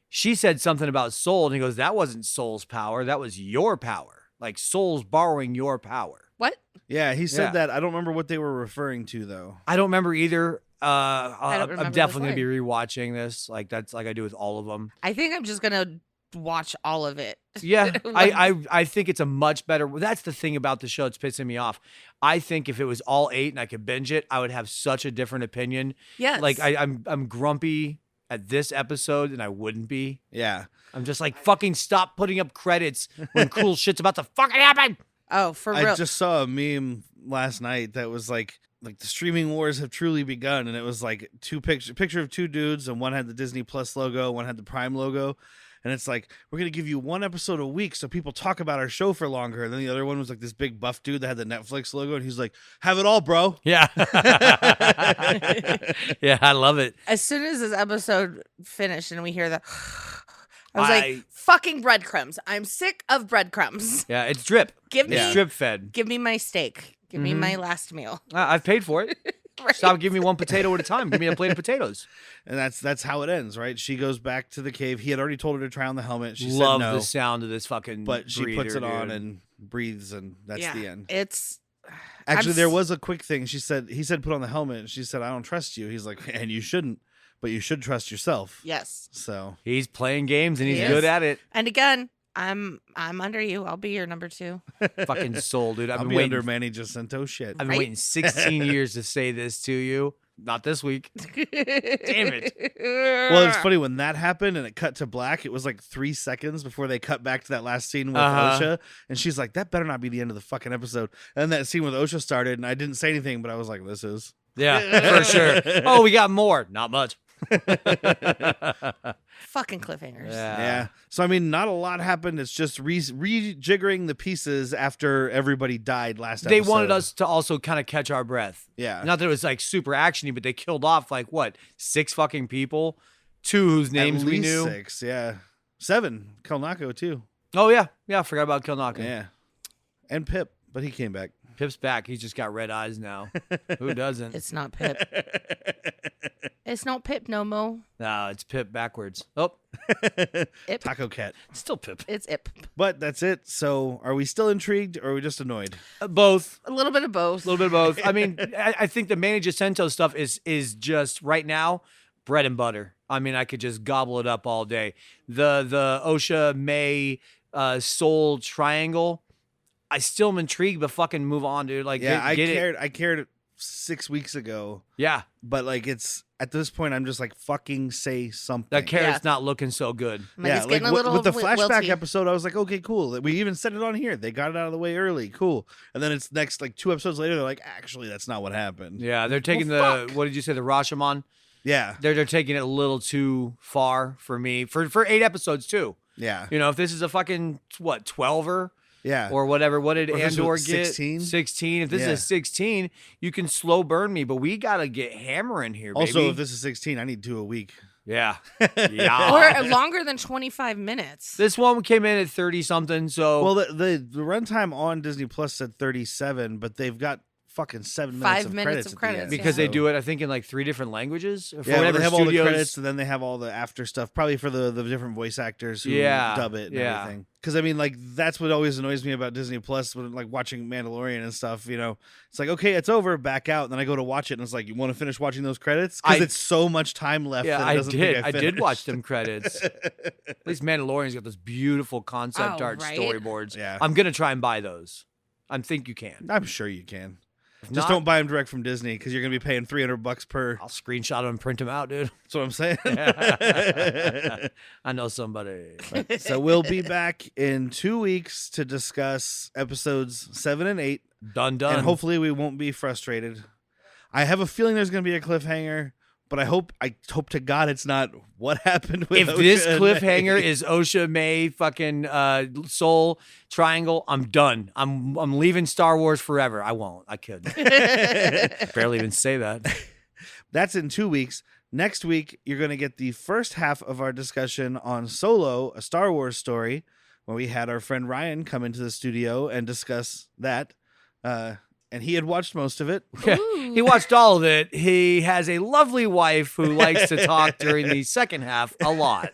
she said something about soul, and he goes, that wasn't soul's power. That was your power. Like, soul's borrowing your power. What? Yeah, he said that. I don't remember what they were referring to, though. I don't remember either. I'm definitely going to be rewatching this. Like, that's like I do with all of them. I think I'm just going to watch all of it. Yeah, I think it's a much better. That's the thing about the show that's pissing me off. I think if it was all 8 and I could binge it, I would have such a different opinion. Yes. Like, I'm grumpy at this episode, and I wouldn't be. Yeah. I'm just like, fucking stop putting up credits when cool shit's about to fucking happen. Oh, for real. I just saw a meme last night that was like the streaming wars have truly begun, and it was like picture of two dudes, and one had the Disney Plus logo, one had the Prime logo, and it's like, we're gonna give you one episode a week so people talk about our show for longer. And then the other one was like this big buff dude that had the Netflix logo, and he's like, have it all, bro. Yeah. Yeah, I love it. As soon as this episode finished and we hear the I was like, fucking breadcrumbs. I'm sick of breadcrumbs. Yeah, it's drip. It's drip fed. Give me my steak. Give me my last meal. I've paid for it. Right. Stop giving me one potato at a time. Give me a plate of potatoes. And that's how it ends, right? She goes back to the cave. He had already told her to try on the helmet. She Love said no, the sound of this fucking but she breather, puts it on dude. and breathes, and that's the end. It's actually there was a quick thing. He said put on the helmet, and she said, I don't trust you. He's like, and you shouldn't, but you should trust yourself. Yes. So he's playing games and he's good at it. And again, I'm under you. I'll be your number 2. Fucking soul, dude. I'll be under Manny Jacinto. Shit. I've been waiting 16 years to say this to you. Not this week. Damn it. Well, it's funny when that happened and it cut to black. It was like 3 seconds before they cut back to that last scene with OSHA. And she's like, that better not be the end of the fucking episode. And then that scene with OSHA started, and I didn't say anything, but I was like, this is. Yeah, for sure. Oh, we got more. Not much. Fucking cliffhangers. Yeah. So, I mean, not a lot happened. It's just rejiggering the pieces after everybody died last episode. They wanted us to also kind of catch our breath. Yeah. Not that it was like super actiony, but they killed off like what? 6 fucking people? 2 whose names we knew? 6, yeah. 7. Kelnako, too. Oh, yeah. Yeah, I forgot about Kelnako. Yeah. And Pip, but he came back. Pip's back. He's just got red eyes now. Who doesn't? It's not Pip. It's not Pip no more. No, it's Pip backwards. Oh. Ip. Taco Cat. It's still Pip. It's Ip. But that's it. So are we still intrigued or are we just annoyed? Both. A little bit of both. A little bit of both. I mean, I think the Manny Jacinto stuff is just right now bread and butter. I mean, I could just gobble it up all day. The OSHA May Soul Triangle, I still am intrigued, but fucking move on, dude. Like, yeah, I cared 6 weeks ago. Yeah. But like it's at this point I'm just like fucking say something. That carrot's not looking so good. Like, yeah, like with the flashback wilty. episode, I was like, okay, cool. We even said it on here. They got it out of the way early. Cool. And then it's next like 2 episodes later, they're like, actually, that's not what happened. Yeah, they're taking what did you say, the Rashomon? Yeah. They're taking it a little too far for me. For 8 episodes too. Yeah. You know, if this is a fucking 12er. Yeah. Or whatever. What did Andor get? 16? 16. If this is 16, you can slow burn me, but we got to get hammering here, baby. Also, if this is 16, I need 2 a week. Yeah. Yeah. Or longer than 25 minutes. This one came in at 30-something, so... Well, the runtime on Disney Plus said 37, but they've got fucking 7 minutes 5 of minutes credits of at the credits, end. because they do it, I think, in like 3 different languages. Yeah, well, they have all the credits, and then they have all the after stuff, probably for the different voice actors who dub it and everything. Because, I mean, like, that's what always annoys me about Disney Plus, when, like, watching Mandalorian and stuff, you know. It's like, okay, it's over, back out, and then I go to watch it, and it's like, you want to finish watching those credits? Because it's so much time left that it doesn't think I did watch them credits. At least Mandalorian's got those beautiful concept art storyboards. Yeah. I'm going to try and buy those. I think you can. I'm sure you can. Just don't buy them direct from Disney because you're going to be paying $300 per. I'll screenshot them and print them out, dude. That's what I'm saying. I know somebody. So we'll be back in 2 weeks to discuss episodes 7 and 8. Done. And hopefully we won't be frustrated. I have a feeling there's going to be a cliffhanger, but I hope to God it's not what happened with If OSHA this and cliffhanger May. is OSHA May fucking Soul Triangle, I'm done. I'm leaving Star Wars forever. I won't. I couldn't. Barely even say that. That's in 2 weeks. Next week, you're going to get the first half of our discussion on Solo, a Star Wars story, where we had our friend Ryan come into the studio and discuss that. And he had watched most of it. Yeah, he watched all of it. He has a lovely wife who likes to talk during the second half a lot.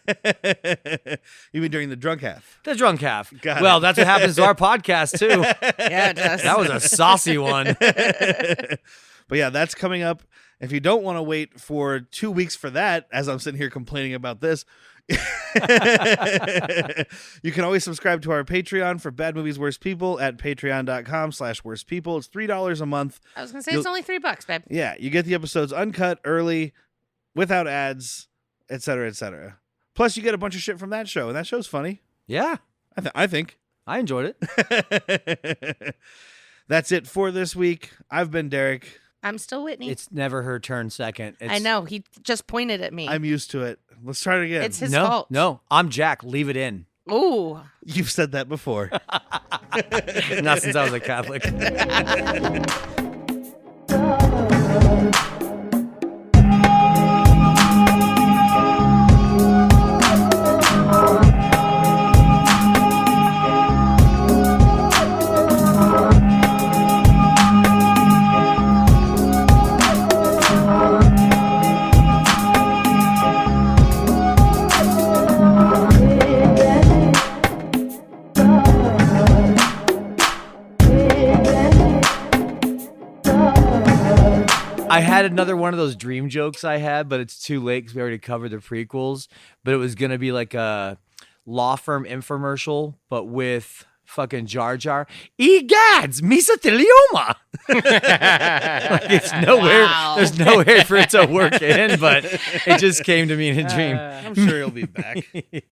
You mean during the drunk half? The drunk half. Got well, it. That's what happens to our podcast, too. Yeah, it does. That was a saucy one. But yeah, that's coming up. If you don't want to wait for 2 weeks for that, as I'm sitting here complaining about this, you can always subscribe to our Patreon for Bad Movies Worst People at patreon.com/worstpeople. It's $3 a month. I was gonna say it's only $3, babe. Yeah, you get the episodes uncut, early, without ads, etc., etc. Plus, you get a bunch of shit from that show, and that show's funny. Yeah. I think. I enjoyed it. That's it for this week. I've been Derek. I'm still Whitney. It's never her turn second. I know. He just pointed at me. I'm used to it. Let's try it again. It's his fault. No, I'm Jack. Leave it in. Ooh. You've said that before. Not since I was a Catholic. I had another one of those dream jokes I had, but it's too late because we already covered the prequels. But it was going to be like a law firm infomercial, but with fucking Jar Jar. Egads, mesothelioma. Like it's nowhere. Wow. There's nowhere for it to work in, but it just came to me in a dream. I'm sure he'll be back.